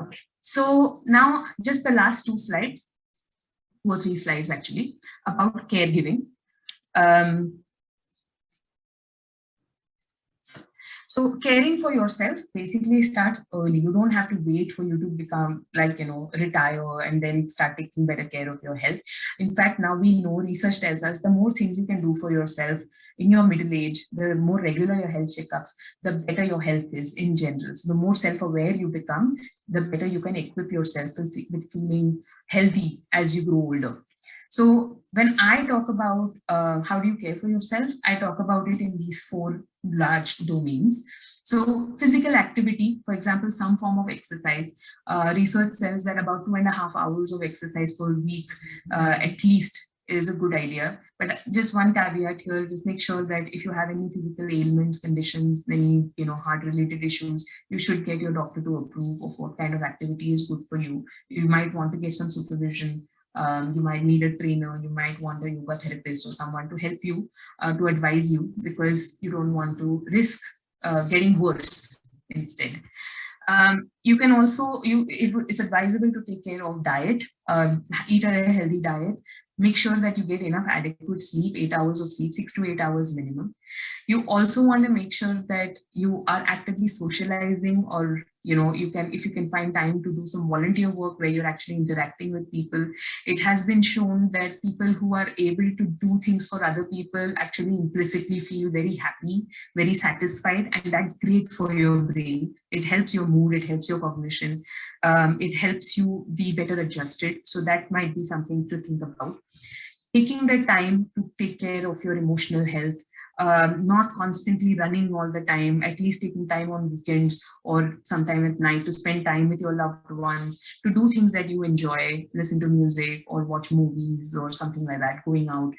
Okay. So now just the last 2 slides, 2 or 3 slides actually, about caregiving. So caring for yourself basically starts early. You don't have to wait for you to become like, retire and then start taking better care of your health. In fact, now we know, research tells us, the more things you can do for yourself in your middle age, the more regular your health checkups, the better your health is in general. So the more self-aware you become, the better you can equip yourself with feeling healthy as you grow older. So when I talk about how do you care for yourself, I talk about it in these 4 large domains. So physical activity, for example, some form of exercise. Research says that about 2.5 hours of exercise per week at least is a good idea. But just one caveat here, just make sure that if you have any physical ailments, conditions, any heart-related issues, you should get your doctor to approve of what kind of activity is good for you. You might want to get some supervision. You might need a trainer, you might want a yoga therapist or someone to help you, to advise you, because you don't want to risk getting worse instead. You can also, it's advisable to take care of diet, eat a healthy diet, make sure that you get enough adequate sleep, 8 hours of sleep, 6 to 8 hours minimum. You also want to make sure that you are actively socializing, or if you can find time to do some volunteer work where you're actually interacting with people. It has been shown that people who are able to do things for other people actually implicitly feel very happy, very satisfied, and that's great for your brain. It helps your mood, it helps your cognition, it helps you be better adjusted. So that might be something to think about. Taking the time to take care of your emotional health, not constantly running all the time, at least taking time on weekends or sometime at night to spend time with your loved ones, to do things that you enjoy, listen to music or watch movies or something like that, going out,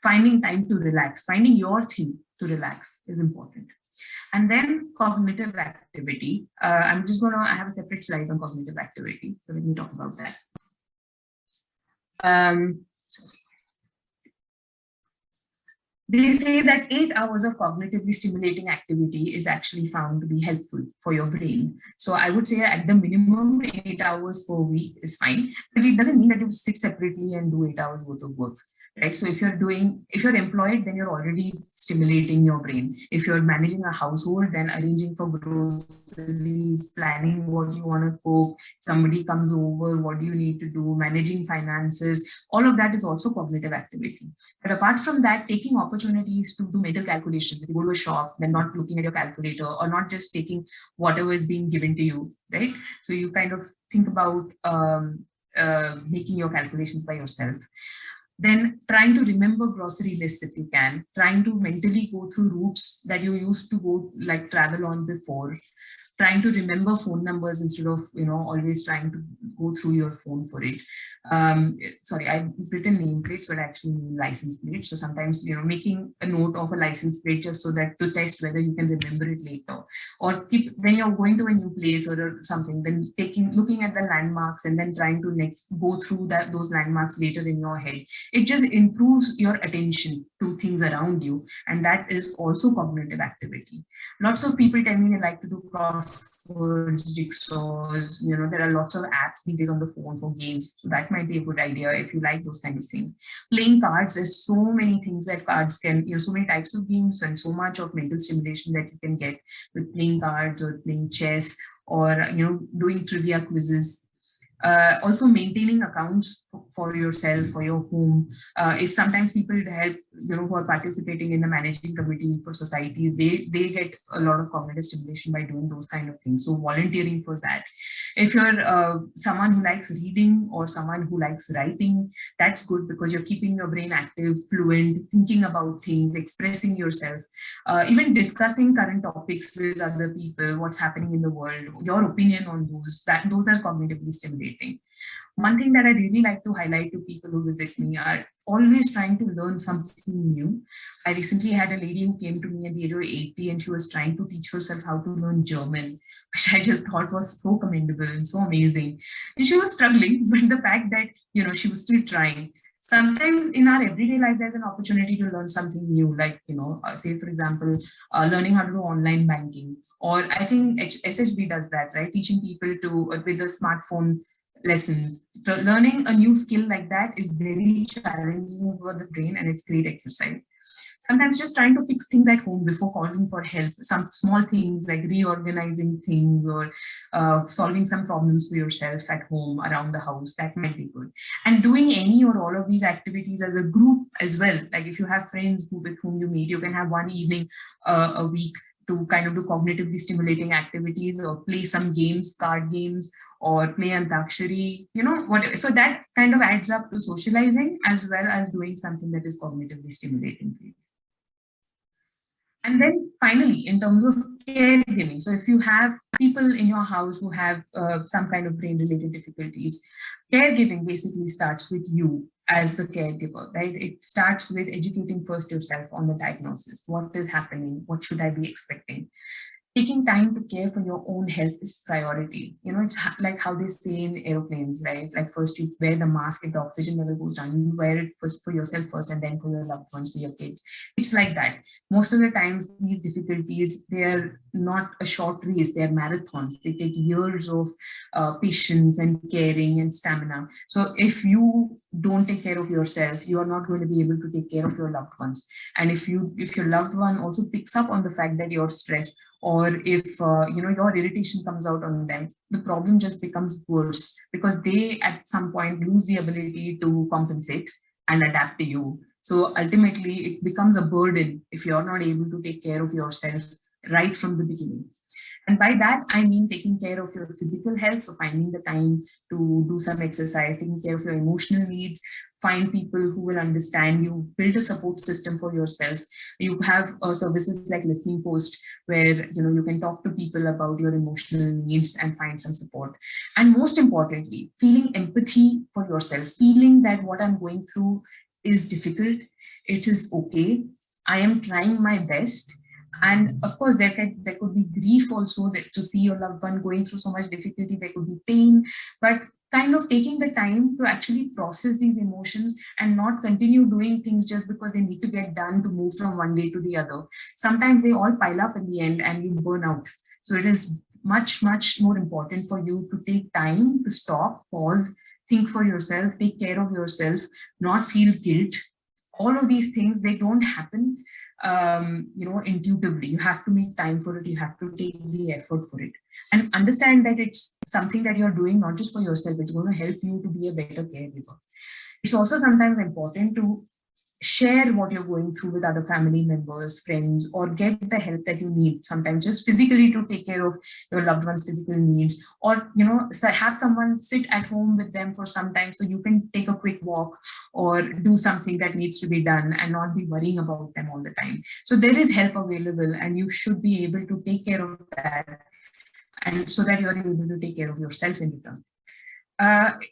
finding time to relax, finding your thing to relax is important. And then cognitive activity. I have a separate slide on cognitive activity, so let me talk about that. They say that 8 hours of cognitively stimulating activity is actually found to be helpful for your brain. So I would say at the minimum, 8 hours per week is fine, but it doesn't mean that you sit separately and do 8 hours worth of work. right? So if you're employed, then you're already stimulating your brain. If you're managing a household, then arranging for groceries, planning what you want to cook, somebody comes over, what do you need to do, managing finances, all of that is also cognitive activity. But apart from that, taking opportunities to do mental calculations. If you go to a shop, then not looking at your calculator or not just taking whatever is being given to you, right? So you kind of think about making your calculations by yourself. Then trying to remember grocery lists if you can, trying to mentally go through routes that you used to go, like travel on before, trying to remember phone numbers instead of, always trying to go through your phone for it. Sorry, I've written nameplates, but actually mean license plates. So sometimes, making a note of a license plate just so that to test whether you can remember it later, or keep when you're going to a new place or something, then looking at the landmarks and then trying to next go through those landmarks later in your head. It just improves your attention to things around you, and that is also cognitive activity. Lots of people tell me they like to do crosswords, jigsaws. There are lots of apps these days on the phone for games. So that might be a good idea if you like those kind of things. Playing cards, there's so many things that cards can, so many types of games and so much of mental stimulation that you can get with playing cards or playing chess or, doing trivia quizzes. Also maintaining accounts for yourself, for your home. If sometimes people help, who are participating in the managing committee for societies, they get a lot of cognitive stimulation by doing those kind of things. So volunteering for that. If you're someone who likes reading or someone who likes writing, that's good because you're keeping your brain active, fluent, thinking about things, expressing yourself, even discussing current topics with other people, what's happening in the world, your opinion on those are cognitively stimulating. One thing that I really like to highlight to people who visit me are always trying to learn something new. I recently had a lady who came to me at the age of 80 and she was trying to teach herself how to learn German, which I just thought was so commendable and so amazing. And she was struggling, but the fact that, she was still trying. Sometimes in our everyday life, there's an opportunity to learn something new, like, say, for example, learning how to do online banking. Or I think SHB does that, right? Teaching people to, with the smartphone lessons. So learning a new skill like that is very challenging for the brain and it's great exercise. Sometimes just trying to fix things at home before calling for help, some small things like reorganizing things or solving some problems for yourself at home around the house, that might be good. And doing any or all of these activities as a group as well. Like if you have friends with whom you meet, you can have one evening a week to kind of do cognitively stimulating activities or play some games, card games, or play antakshari, whatever. So that kind of adds up to socializing as well as doing something that is cognitively stimulating for you. And then finally, in terms of caregiving, so if you have people in your house who have some kind of brain-related difficulties, caregiving basically starts with you as the caregiver, right? It starts with educating first yourself on the diagnosis. What is happening? What should I be expecting? Taking time to care for your own health is priority. It's like how they say in airplanes, right? Like first you wear the mask if the oxygen level goes down, you wear it first for yourself first and then for your loved ones, for your kids. It's like that. Most of the times these difficulties, they're not a short race, they're marathons. They take years of patience and caring and stamina. So if you don't take care of yourself, you are not going to be able to take care of your loved ones. And if your loved one also picks up on the fact that you're stressed, or if your irritation comes out on them, the problem just becomes worse because they at some point lose the ability to compensate and adapt to you. So ultimately it becomes a burden if you're not able to take care of yourself right from the beginning. And by that, I mean taking care of your physical health, so finding the time to do some exercise, taking care of your emotional needs, find people who will understand you, build a support system for yourself. You have services like Listening Post, where you can talk to people about your emotional needs and find some support. And most importantly, feeling empathy for yourself, feeling that what I'm going through is difficult, it is okay, I am trying my best. And of course, there could be grief also, that to see your loved one going through so much difficulty, there could be pain, but kind of taking the time to actually process these emotions and not continue doing things just because they need to get done to move from one day to the other. Sometimes they all pile up in the end and you burn out. So it is much, much more important for you to take time to stop, pause, think for yourself, take care of yourself, not feel guilt, all of these things, they don't happen, intuitively. You have to make time for it. You have to take the effort for it and understand that it's something that you're doing not just for yourself. It's going to help you to be a better caregiver. It's also sometimes important to share what you're going through with other family members, friends, or get the help that you need. Sometimes just physically to take care of your loved one's physical needs, or have someone sit at home with them for some time so you can take a quick walk or do something that needs to be done and not be worrying about them all the time. So there is help available, and you should be able to take care of that, and so that you're able to take care of yourself in return.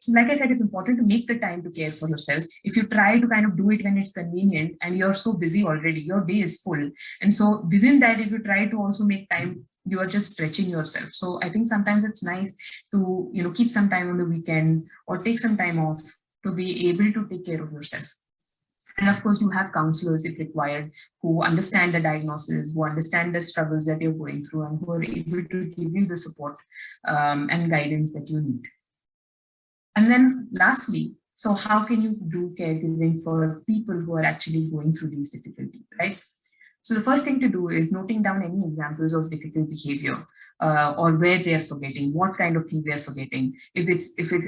So like I said, it's important to make the time to care for yourself. If you try to kind of do it when it's convenient and you're so busy already, your day is full. And so within that, if you try to also make time, you are just stretching yourself. So I think sometimes it's nice to, keep some time on the weekend or take some time off to be able to take care of yourself. And of course, you have counselors if required who understand the diagnosis, who understand the struggles that you're going through, and who are able to give you the support and guidance that you need. And then lastly, so how can you do caregiving for people who are actually going through these difficulties, right? So the first thing to do is noting down any examples of difficult behavior or where they're forgetting, what kind of thing they're forgetting, if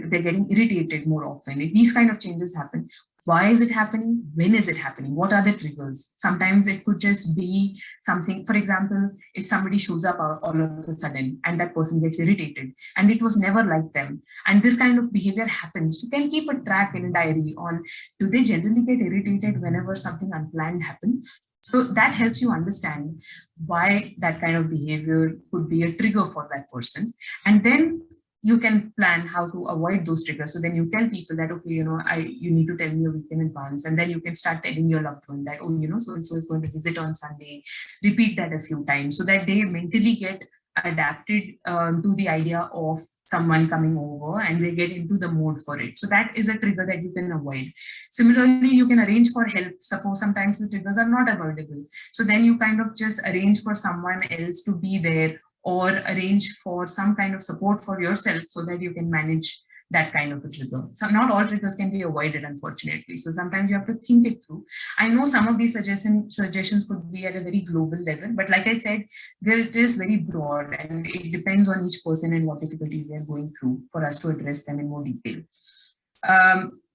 they're getting irritated more often, if these kind of changes happen. Why is it happening? When is it happening? What are the triggers? Sometimes it could just be something, for example, if somebody shows up all of a sudden and that person gets irritated and it was never like them, and this kind of behavior happens, you can keep a track in a diary on, do they generally get irritated whenever something unplanned happens? So that helps you understand why that kind of behavior could be a trigger for that person. And then you can plan how to avoid those triggers. So then you tell people that, okay, you need to tell me a week in advance. And then you can start telling your loved one that, oh, so-and-so is going to visit on Sunday. Repeat that a few times so that they mentally get adapted to the idea of someone coming over and they get into the mode for it. So that is a trigger that you can avoid. Similarly, you can arrange for help. Suppose sometimes the triggers are not avoidable. So then you kind of just arrange for someone else to be there, or arrange for some kind of support for yourself so that you can manage that kind of a trigger. So not all triggers can be avoided, unfortunately. So sometimes you have to think it through. I know some of these suggestions could be at a very global level, but like I said, they're just very broad and it depends on each person and what difficulties they're going through for us to address them in more detail.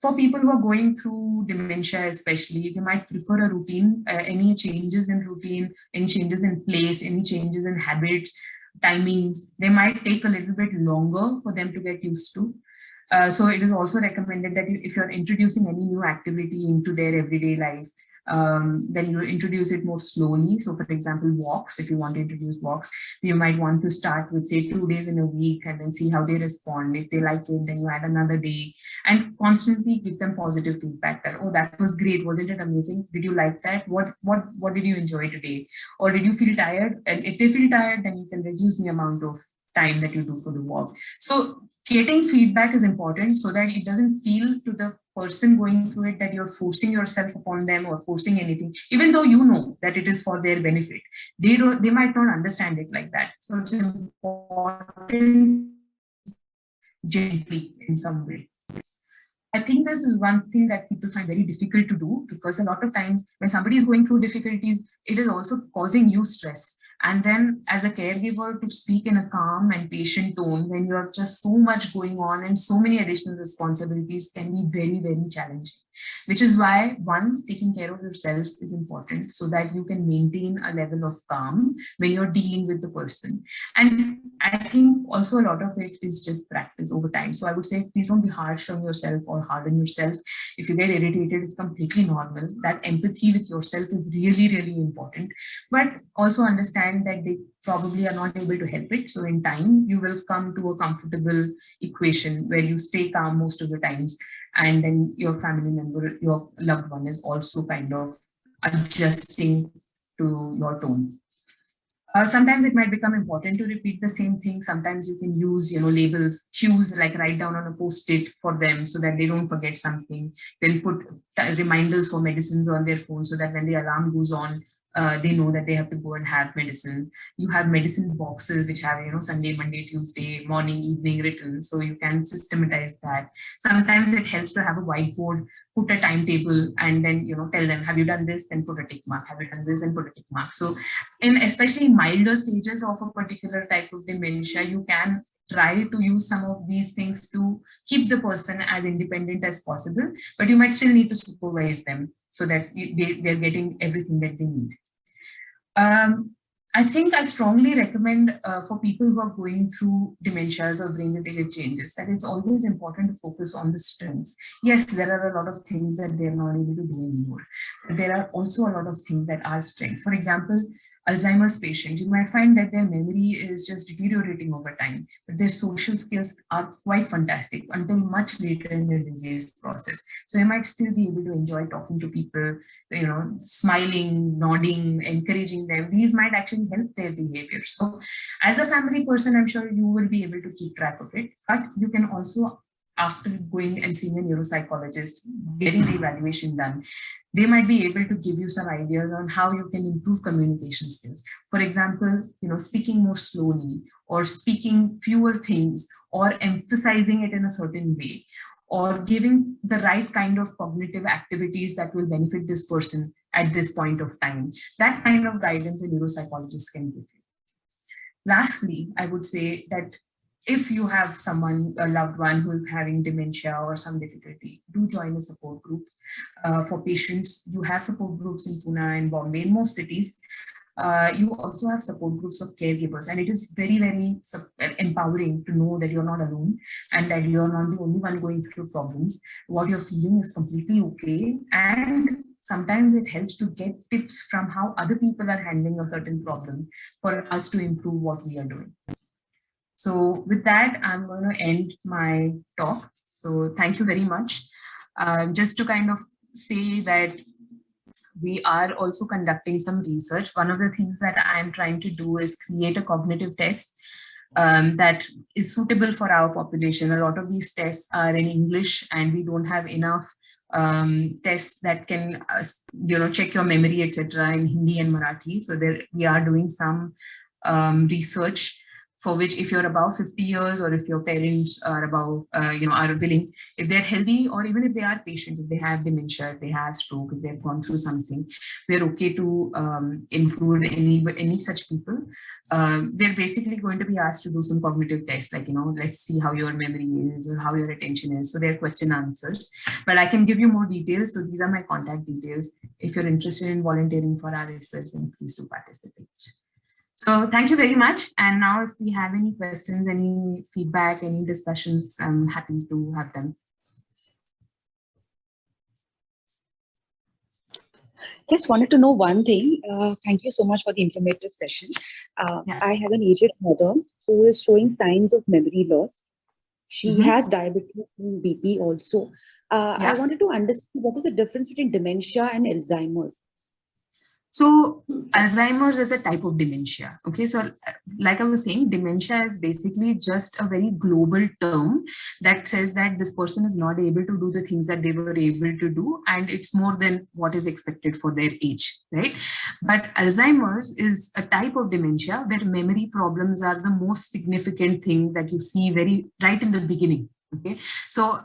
For people who are going through dementia, especially, they might prefer a routine. Any changes in routine, any changes in place, any changes in habits, timings, they might take a little bit longer for them to get used to. So it is also recommended that if you're introducing any new activity into their everyday life, then you introduce it more slowly. So for example, walks, if you want to introduce walks, you might want to start with say 2 days in a week and then see how they respond. If they like it, then you add another day and constantly give them positive feedback that, oh, that was great. Wasn't it amazing? Did you like that? What did you enjoy today? Or did you feel tired? And if they feel tired, then you can reduce the amount of time that you do for the walk. So getting feedback is important so that it doesn't feel to the person going through it that you're forcing yourself upon them or forcing anything, even though you know that it is for their benefit. They might not understand it like that. So it's important gently in some way. I think this is one thing that people find very difficult to do, because a lot of times when somebody is going through difficulties, it is also causing you stress. And then as a caregiver, to speak in a calm and patient tone when you have just so much going on and so many additional responsibilities can be very, very challenging. Which is why, one, taking care of yourself is important so that you can maintain a level of calm when you're dealing with the person. And I think also a lot of it is just practice over time. So I would say, please don't be harsh on yourself or hard on yourself. If you get irritated, it's completely normal. That empathy with yourself is really, really important. But also understand that they probably are not able to help it. So in time, you will come to a comfortable equation where you stay calm most of the times. And then your family member, your loved one is also kind of adjusting to your tone. Sometimes it might become important to repeat the same thing. Sometimes you can use, labels, cues, like write down on a post-it for them so that they don't forget something. Then put reminders for medicines on their phone so that when the alarm goes on, They know that they have to go and have medicine. You have medicine boxes which have, Sunday, Monday, Tuesday, morning, evening written, so you can systematize that. Sometimes it helps to have a whiteboard, put a timetable, and then tell them, have you done this, then put a tick mark, have you done this, and put a tick mark. So especially in milder stages of a particular type of dementia, you can try to use some of these things to keep the person as independent as possible, but you might still need to supervise them so that they're getting everything that they need. I think I strongly recommend for people who are going through dementias or brain-related changes that it's always important to focus on the strengths. Yes, there are a lot of things that they're not able to do anymore, but there are also a lot of things that are strengths. For example, Alzheimer's patients, you might find that their memory is just deteriorating over time, but their social skills are quite fantastic until much later in their disease process. So you might still be able to enjoy talking to people, smiling, nodding, encouraging them. These might actually help their behavior. So as a family person, I'm sure you will be able to keep track of it, but you can also, after going and seeing a neuropsychologist, getting the evaluation done, they might be able to give you some ideas on how you can improve communication skills. For example, speaking more slowly, or speaking fewer things, or emphasizing it in a certain way, or giving the right kind of cognitive activities that will benefit this person at this point of time. That kind of guidance a neuropsychologist can give you. Lastly, I would say that if you have someone, a loved one who is having dementia or some difficulty, do join a support group. For patients, you have support groups in Pune and Bombay, in most cities. You also have support groups of caregivers, and it is very, very empowering to know that you're not alone and that you're not the only one going through problems. What you're feeling is completely okay, and sometimes it helps to get tips from how other people are handling a certain problem for us to improve what we are doing. So with that, I'm going to end my talk. So thank you very much. Just to kind of say that we are also conducting some research. One of the things that I'm trying to do is create a cognitive test that is suitable for our population. A lot of these tests are in English, and we don't have enough tests that can check your memory, etc., in Hindi and Marathi. So we are doing some research, for which, if you're above 50 years, or if your parents are above, are willing, if they're healthy, or even if they are patients, if they have dementia, if they have stroke, if they've gone through something, we're okay to include any such people. They're basically going to be asked to do some cognitive tests, like, let's see how your memory is or how your attention is. So they're question answers, but I can give you more details. So these are my contact details. If you're interested in volunteering for our research, then please do participate. So thank you very much. And now if we have any questions, any feedback, any discussions, I'm happy to have them. Just wanted to know one thing. Thank you so much for the informative session. Yeah. I have an aged mother who is showing signs of memory loss. She has diabetes and BP also. I wanted to understand, what is the difference between dementia and Alzheimer's? So Alzheimer's is a type of dementia. Okay, so like I was saying, dementia is basically just a very global term that says that this person is not able to do the things that they were able to do, and it's more than what is expected for their age, right? But Alzheimer's is a type of dementia where memory problems are the most significant thing that you see right in the beginning. Okay, so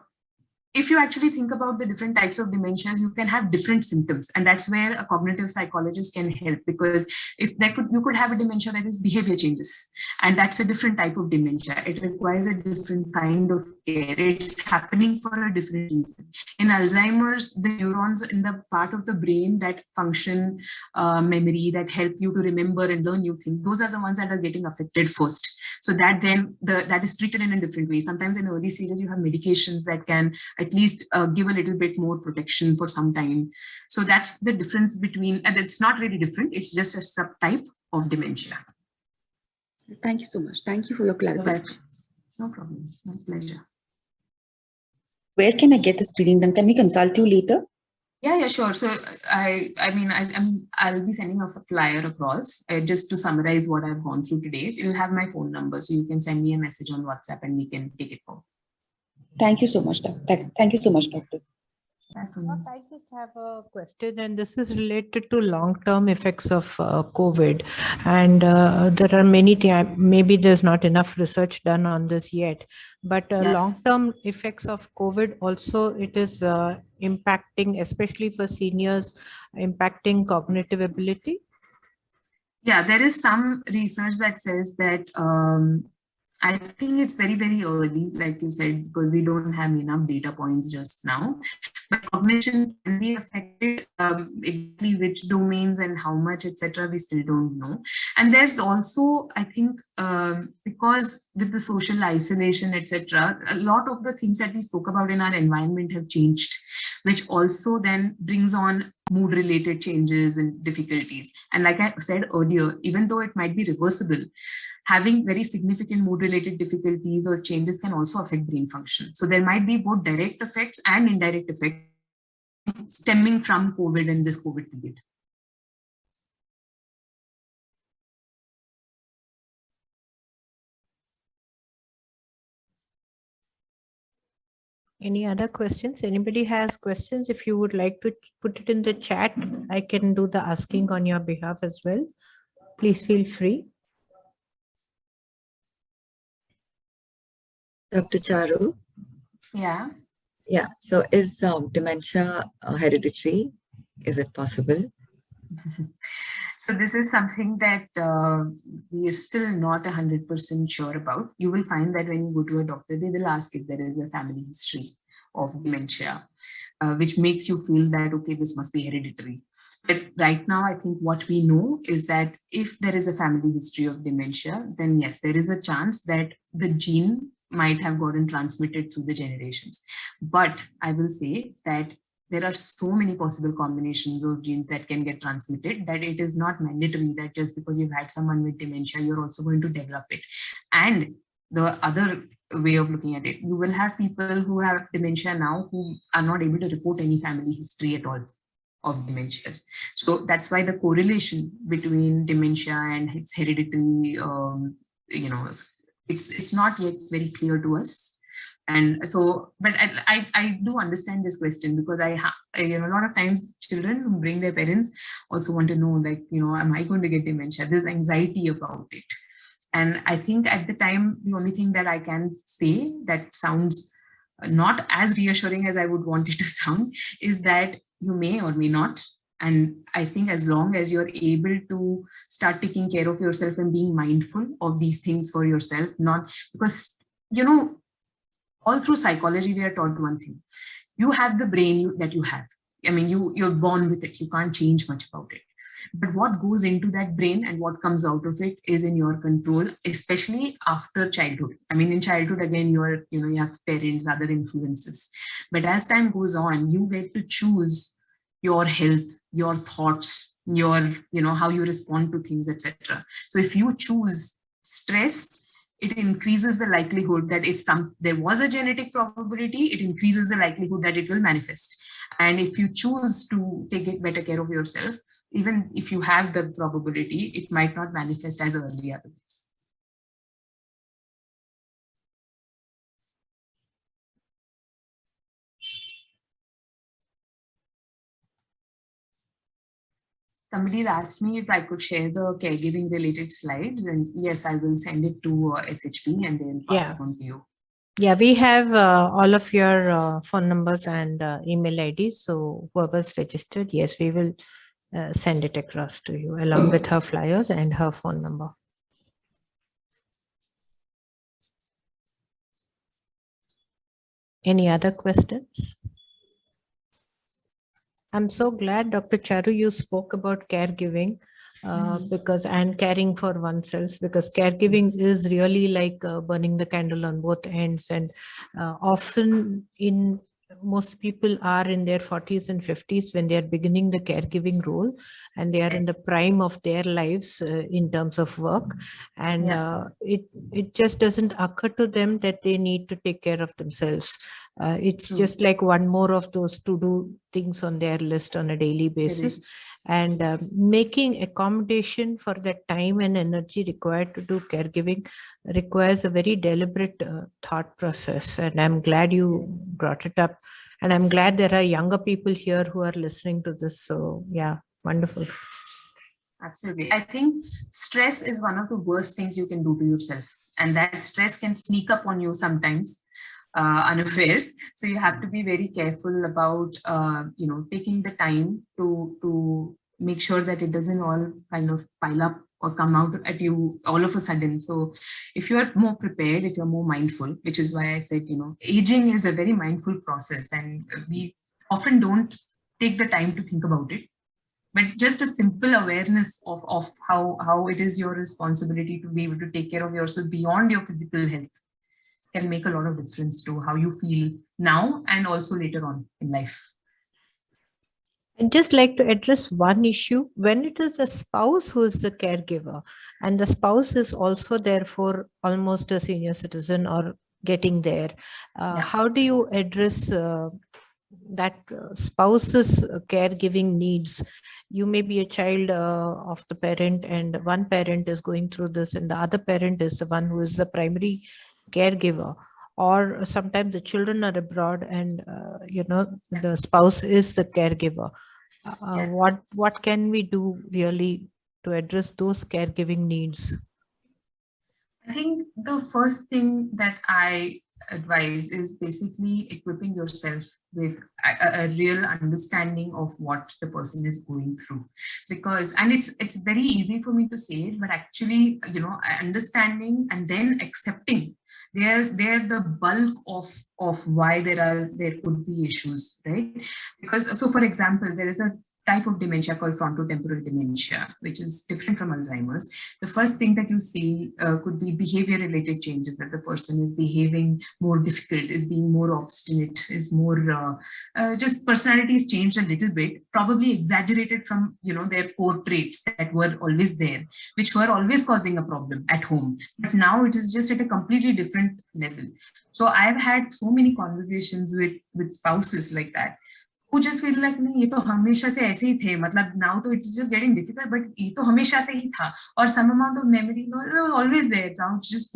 if you actually think about the different types of dementias, you can have different symptoms, and that's where a cognitive psychologist can help, because if you could have a dementia where there's behavior changes, and that's a different type of dementia. It requires a different kind of care. It's happening for a different reason. In Alzheimer's, the neurons in the part of the brain that function memory, that help you to remember and learn new things, those are the ones that are getting affected first. So that then that is treated in a different way. Sometimes in early stages, you have medications that can at least give a little bit more protection for some time. So that's the difference between, and it's not really different, it's just a subtype of dementia. Thank you so much. Thank you for your clarification. No problem, my pleasure. Where can I get the screening done? Can we consult you later? Yeah, sure. So I'll be sending a flyer across just to summarize what I've gone through today. So you'll have my phone number, so you can send me a message on WhatsApp and we can take it forward. Thank you so much, Doctor. Thank you so much, Doctor. I just have a question, and this is related to long-term effects of COVID. And there are many things, maybe there's not enough research done on this yet, but long-term effects of COVID also, it is impacting, especially for seniors, impacting cognitive ability. Yeah, there is some research that says that I think it's very, very early, like you said, because we don't have enough data points just now. But cognition can be affected, exactly which domains and how much, etc. We still don't know. And there's also, I think, because with the social isolation, etc., a lot of the things that we spoke about in our environment have changed, which also then brings on mood-related changes and difficulties. And like I said earlier, even though it might be reversible, having very significant mood-related difficulties or changes can also affect brain function. So there might be both direct effects and indirect effects stemming from COVID and this COVID period. Any other questions? Anybody has questions? If you would like to put it in the chat, I can do the asking on your behalf as well. Please feel free. Dr. Charu? Yeah. Yeah, so is dementia hereditary? Is it possible? So this is something that we are still not 100% sure about. You will find that when you go to a doctor, they will ask if there is a family history of dementia, which makes you feel that, okay, this must be hereditary. But right now, I think what we know is that if there is a family history of dementia, then yes, there is a chance that the gene might have gotten transmitted through the generations. But I will say that there are so many possible combinations of genes that can get transmitted that it is not mandatory that just because you've had someone with dementia, you're also going to develop it. And the other way of looking at it, you will have people who have dementia now who are not able to report any family history at all of dementias. So that's why the correlation between dementia and its hereditary, it's not yet very clear to us. And so, but I do understand this question because a lot of times children who bring their parents also want to know, like, am I going to get dementia? There's anxiety about it. And I think at the time, the only thing that I can say that sounds not as reassuring as I would want it to sound is that you may or may not. And I think as long as you're able to start taking care of yourself and being mindful of these things for yourself, not because, all through psychology, we are taught one thing. You have the brain that you have. I mean, you're born with it. You can't change much about it. But what goes into that brain and what comes out of it is in your control, especially after childhood. I mean, in childhood, again, you have parents, other influences. But as time goes on, you get to choose your health, your thoughts, your, how you respond to things, etc. So if you choose stress, it increases the likelihood that if there was a genetic probability, it increases the likelihood that it will manifest. And if you choose to take better care of yourself, even if you have the probability, it might not manifest as early otherwise. Somebody asked me if I could share the caregiving related slides, and yes, I will send it to SHB and they'll pass it on to you. Yeah, we have all of your phone numbers and email IDs. So whoever's registered, yes, we will send it across to you along with her flyers and her phone number. Any other questions? I'm so glad, Dr. Charu, you spoke about caregiving because and caring for oneself, because caregiving is really like burning the candle on both ends. And often most people are in their 40s and 50s when they are beginning the caregiving role, and they are in the prime of their lives in terms of work. And it just doesn't occur to them that they need to take care of themselves. It's just like one more of those to-do things on their list on a daily basis. And making accommodation for that time and energy required to do caregiving requires a very deliberate thought process. And I'm glad you brought it up. And I'm glad there are younger people here who are listening to this. So yeah, wonderful. Absolutely. I think stress is one of the worst things you can do to yourself. And that stress can sneak up on you sometimes unawares. So you have to be very careful about, taking the time to make sure that it doesn't all kind of pile up or come out at you all of a sudden. So if you're more prepared, if you're more mindful, which is why I said, aging is a very mindful process, and we often don't take the time to think about it. But just a simple awareness of how it is your responsibility to be able to take care of yourself beyond your physical health can make a lot of difference to how you feel now and also later on in life. I'd just like to address one issue. When it is a spouse who is the caregiver, and the spouse is also therefore almost a senior citizen or getting there, how do you address that spouse's caregiving needs? You may be a child of the parent, and one parent is going through this, and the other parent is the one who is the primary caregiver. Or sometimes the children are abroad, and the spouse is the caregiver. What can we do really to address those caregiving needs? I think the first thing that I advise is basically equipping yourself with a real understanding of what the person is going through, because, and it's very easy for me to say it, but actually, understanding and then accepting they're the bulk of why there could be issues, right? Because, so for example, there is a type of dementia called frontotemporal dementia, which is different from Alzheimer's. The first thing that you see could be behavior-related changes, that the person is behaving more difficult, is being more obstinate, is more, just personality is changed a little bit, probably exaggerated from, their core traits that were always there, which were always causing a problem at home. But now it is just at a completely different level. So I've had so many conversations with spouses like that, who just feel like, नहीं, ये तो हमेशा से ऐसे ही थे, मतलब now तो it's just getting difficult, but ये तो हमेशा से ही था, or some amount of memory was always there. Now just,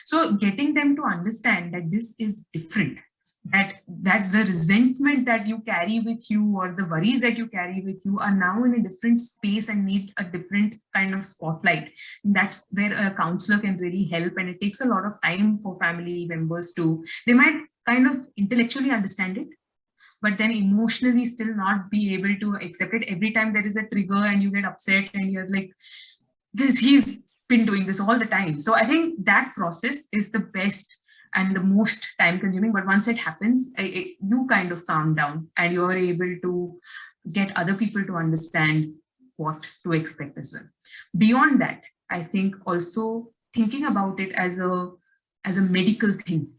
so getting them to understand that this is different, that the resentment that you carry with you or the worries that you carry with you are now in a different space and need a different kind of spotlight. And that's where a counselor can really help, and it takes a lot of time for family members to, they might kind of intellectually understand it, but then emotionally still not be able to accept it. Every time there is a trigger and you get upset and you're like, he's been doing this all the time. So I think that process is the best and the most time consuming. But once it happens, you kind of calm down and you're able to get other people to understand what to expect as well. Beyond that, I think also thinking about it as a medical thing.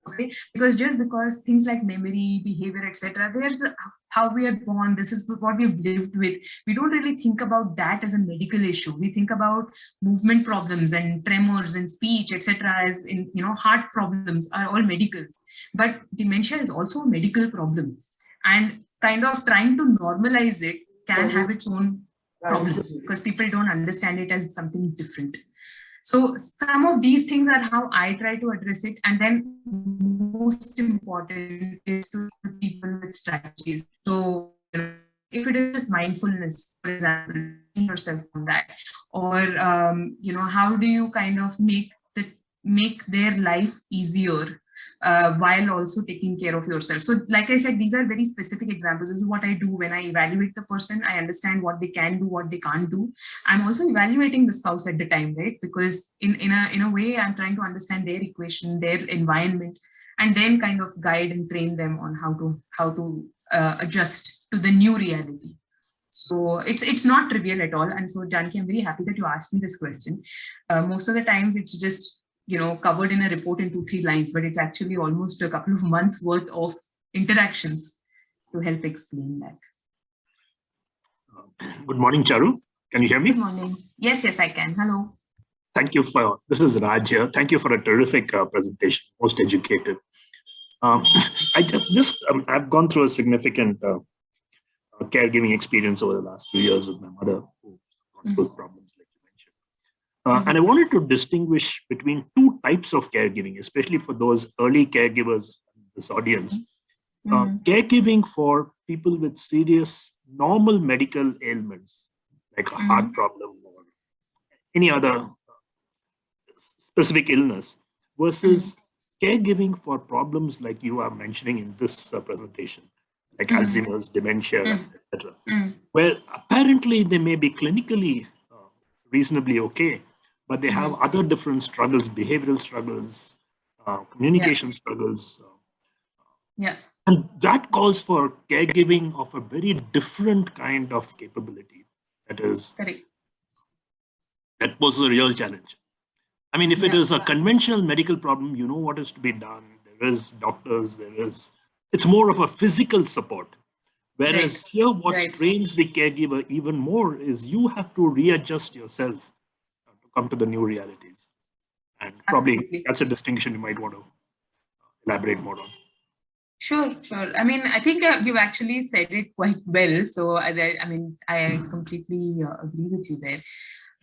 Okay, because just because things like memory, behavior, etc., they're how we are born, this is what we've lived with. We don't really think about that as a medical issue. We think about movement problems and tremors and speech, etc., as in, heart problems are all medical. But dementia is also a medical problem, and kind of trying to normalize it can have its own problems because people don't understand it as something different. So some of these things are how I try to address it. And then most important is to people with strategies. So if it is mindfulness, for example, yourself on that, or how do you kind of make their life easier while also taking care of yourself. So like I said, these are very specific examples. This is what I do when I evaluate the person. I understand what they can do, what they can't do. I'm also evaluating the spouse at the time, right? Because in a way, I'm trying to understand their equation, their environment, and then kind of guide and train them on how to adjust to the new reality. So it's not trivial at all. And so Janki, I'm very happy that you asked me this question. Most of the times it's just covered in a report in 2-3 lines, but it's actually almost a couple of months worth of interactions to help explain that. Good morning, Charu. Can you hear me? Good morning. Yes, I can. Hello. Thank you this is Raj here. Thank you for a terrific presentation, most educated. I've gone through a significant caregiving experience over the last few years with my mother, who's gone through problems like you mentioned. And I wanted to distinguish between two types of caregiving, especially for those early caregivers in this audience. caregiving for people with serious normal medical ailments, like a heart problem or any other specific illness, versus caregiving for problems like you are mentioning in this presentation, like Alzheimer's, dementia, etc., where apparently they may be clinically reasonably okay, but they have other different struggles, behavioral struggles, communication struggles. And that calls for caregiving of a very different kind of capability. That poses a real challenge. I mean, if it is a conventional medical problem, you know what is to be done. There is doctors, it's more of a physical support. Whereas here, what strains the caregiver even more is you have to readjust yourself to come to the new realities. And probably that's a distinction you might want to elaborate more on. Sure. I mean, I think you've actually said it quite well. So, I mean, I completely agree with you there.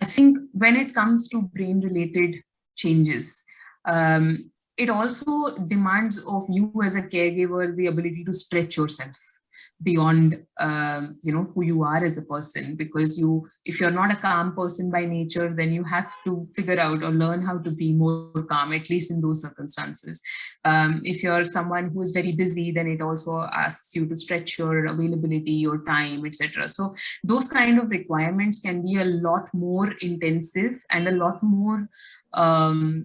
I think when it comes to brain-related changes, it also demands of you as a caregiver the ability to stretch yourself beyond who you are as a person, because if you're not a calm person by nature, then you have to figure out or learn how to be more calm, at least in those circumstances. If you're someone who is very busy, then it also asks you to stretch your availability, your time, etc. So those kind of requirements can be a lot more intensive and a lot more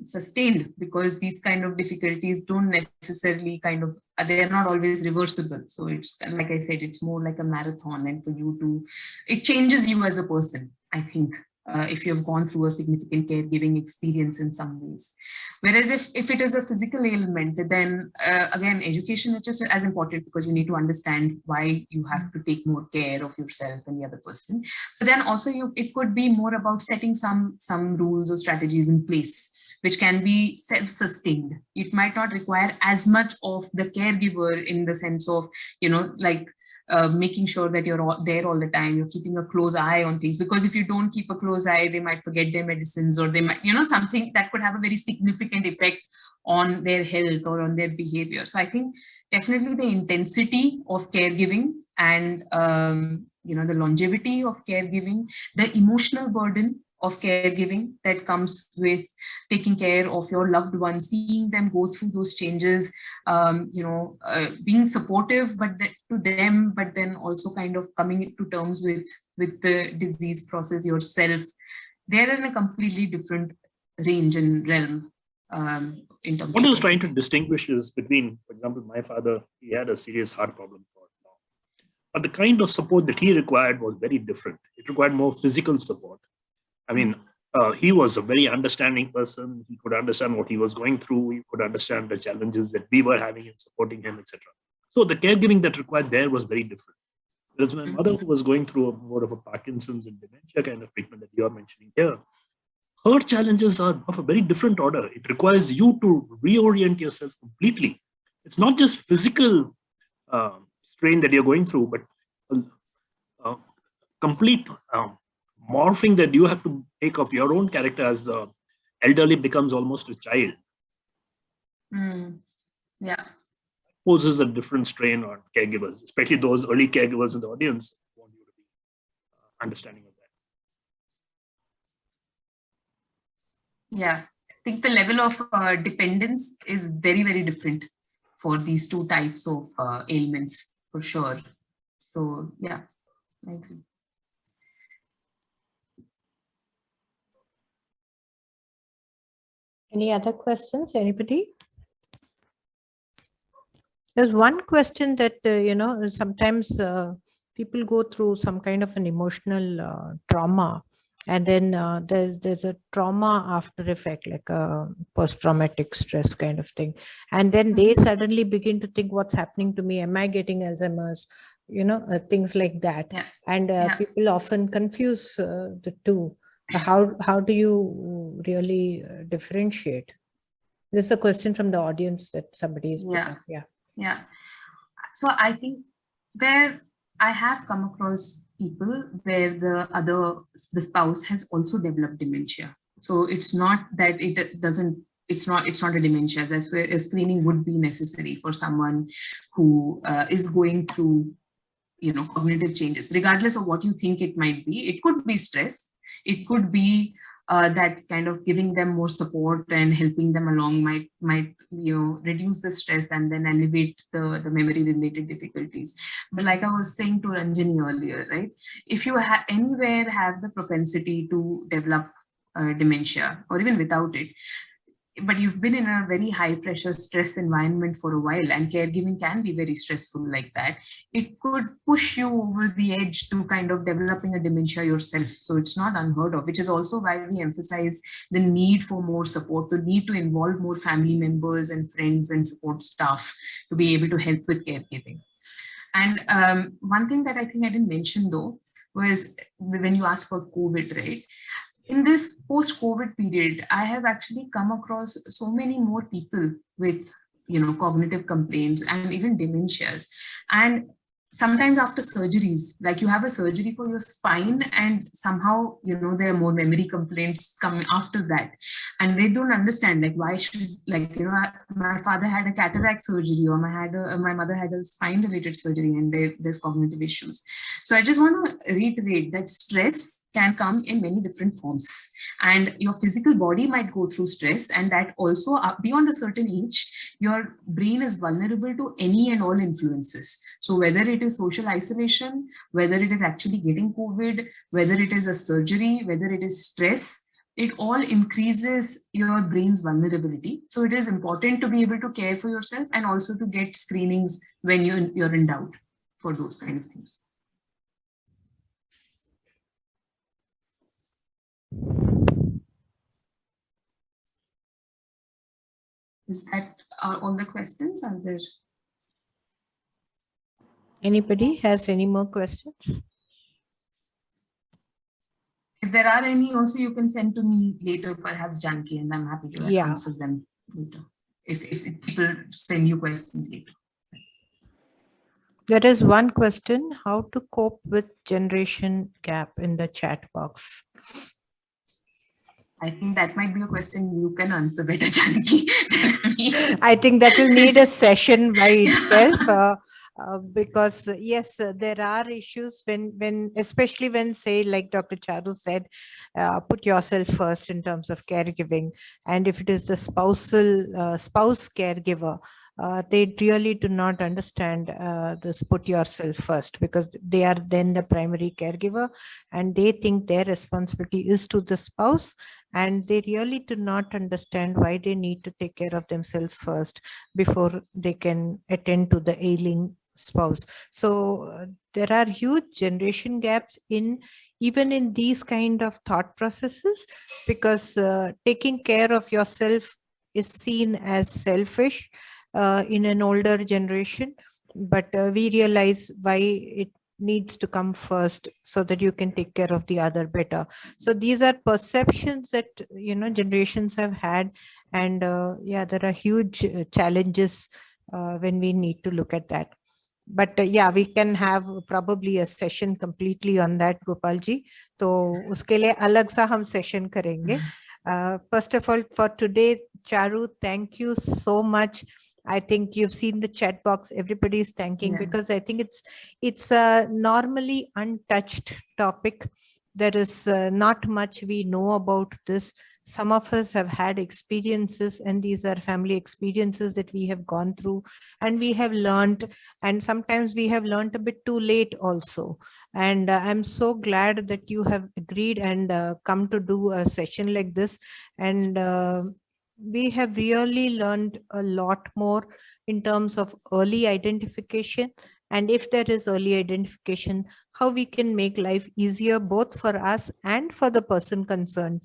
sustained, because these kind of difficulties don't necessarily they're not always reversible. So it's, like I said, it's more like a marathon, and for you it changes you as a person, I think, if you've gone through a significant caregiving experience in some ways. Whereas if it is a physical ailment, then again, education is just as important, because you need to understand why you have to take more care of yourself and the other person. But then also it could be more about setting some rules or strategies in place, which can be self-sustained. It might not require as much of the caregiver in the sense of, making sure that you're there all the time, you're keeping a close eye on things, because if you don't keep a close eye, they might forget their medicines, or they might, something that could have a very significant effect on their health or on their behavior. So I think definitely the intensity of caregiving and, the longevity of caregiving, the emotional burden of caregiving that comes with taking care of your loved ones, seeing them go through those changes, being supportive to them, but then also kind of coming to terms with the disease process yourself. They're in a completely different range and realm. In terms what I was trying to distinguish is between, for example, my father, he had a serious heart problem for long, but the kind of support that he required was very different. It required more physical support. I mean, he was a very understanding person. He could understand what he was going through. He could understand the challenges that we were having in supporting him, etc. So the caregiving that required there was very different. Whereas my mother, who was going through more of a Parkinson's and dementia kind of treatment that you are mentioning here, her challenges are of a very different order. It requires you to reorient yourself completely. It's not just physical strain that you're going through, but complete morphing that you have to take of your own character as the elderly becomes almost a child. Poses a different strain on caregivers, especially those early caregivers in the audience want you to be understanding of that. Yeah, I think the level of dependence is very, very different for these two types of ailments, for sure. So yeah, I agree. Any other questions? Anybody? There's one question that, sometimes people go through some kind of an emotional trauma, and then there's a trauma after effect, like a post-traumatic stress kind of thing. And then they suddenly begin to think, what's happening to me? Am I getting Alzheimer's? Things like that. Yeah. And people often confuse the two. How do you really differentiate? This is a question from the audience that somebody is putting. Yeah. So I think there I have come across people where the spouse has also developed dementia. So it's not that it doesn't it's not a dementia. That's where a screening would be necessary for someone who is going through, cognitive changes, regardless of what you think it might be. It could be stress. It could be that kind of giving them more support and helping them along might reduce the stress and then alleviate the memory related difficulties. But like I was saying to Ranjani earlier, right, if you anywhere have the propensity to develop dementia, or even without it, but you've been in a very high pressure stress environment for a while, and caregiving can be very stressful like that, it could push you over the edge to kind of developing a dementia yourself. So it's not unheard of, which is also why we emphasize the need for more support, the need to involve more family members and friends and support staff to be able to help with caregiving. And one thing that I think I didn't mention though was when you asked for COVID, right? In this post-COVID period, I have actually come across so many more people with, cognitive complaints and even dementias. And sometimes after surgeries, like you have a surgery for your spine and somehow, there are more memory complaints coming after that. And they don't understand, like, why should, like, my father had a cataract surgery, or my mother had a spine related surgery, and there's cognitive issues. So I just want to reiterate that stress can come in many different forms, and your physical body might go through stress, and that also beyond a certain age, your brain is vulnerable to any and all influences. So whether it is social isolation, whether it is actually getting COVID, whether it is a surgery, whether it is stress, it all increases your brain's vulnerability. So it is important to be able to care for yourself and also to get screenings when you're in doubt for those kind of things. Is that all the questions? Are there? Anybody has any more questions? If there are any, also you can send to me later, perhaps Janki, and I'm happy to answer them later. If people send you questions later. There is one question: how to cope with generation gap in the chat box? I think that might be a question you can answer better, Janki. I think that will need a session by itself. Because yes, there are issues when especially when, say, like Dr. Charu said, put yourself first in terms of caregiving, and if it is the spouse caregiver, they really do not understand this put yourself first, because they are then the primary caregiver and they think their responsibility is to the spouse, and they really do not understand why they need to take care of themselves first before they can attend to the ailing spouse. So there are huge generation gaps even in these kind of thought processes, because taking care of yourself is seen as selfish in an older generation, but we realize why it needs to come first, so that you can take care of the other better. So these are perceptions that generations have had, and there are huge challenges when we need to look at that. But we can have probably a session completely on that, Gopalji. So uske liye alag sa hum session karenge. First of all, for today, Charu, thank you so much. I think you've seen the chat box. Everybody is thanking because I think it's a normally untouched topic. There is not much we know about this. Some of us have had experiences, and these are family experiences that we have gone through, and we have learned, and sometimes we have learned a bit too late also. And I'm so glad that you have agreed and come to do a session like this. And we have really learned a lot more in terms of early identification. And if there is early identification, how we can make life easier both for us and for the person concerned,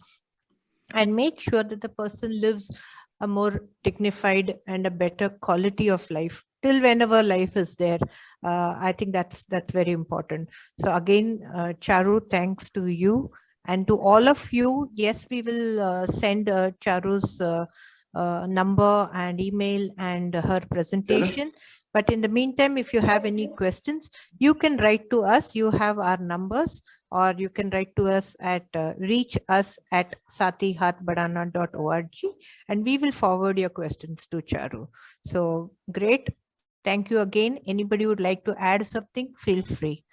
and make sure that the person lives a more dignified and a better quality of life till whenever life is there. I think that's very important. So again, Charu, thanks to you and to all of you. Yes, we will send Charu's number and email and her presentation. But in the meantime, if you have any questions, you can write to us. You have our numbers. or you can write to us at reach us at satihathbadana.org, and we will forward your questions to Charu. So great. Thank you again. Anybody would like to add something? Feel free.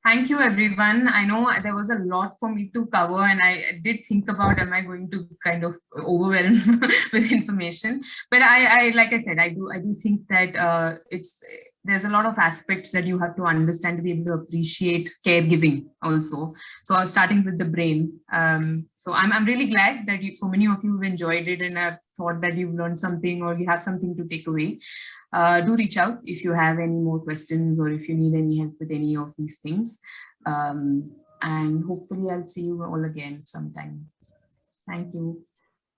Thank you, everyone. I know there was a lot for me to cover, and I did think about, am I going to kind of overwhelm with information? But I like I said, I do think that there's a lot of aspects that you have to understand to be able to appreciate caregiving also. So starting with the brain. So I'm really glad that so many of you have enjoyed it, and I've thought that you've learned something or you have something to take away. Do reach out if you have any more questions or if you need any help with any of these things. And hopefully I'll see you all again sometime. Thank you.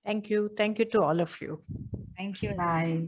Thank you. Thank you to all of you. Thank you. Bye.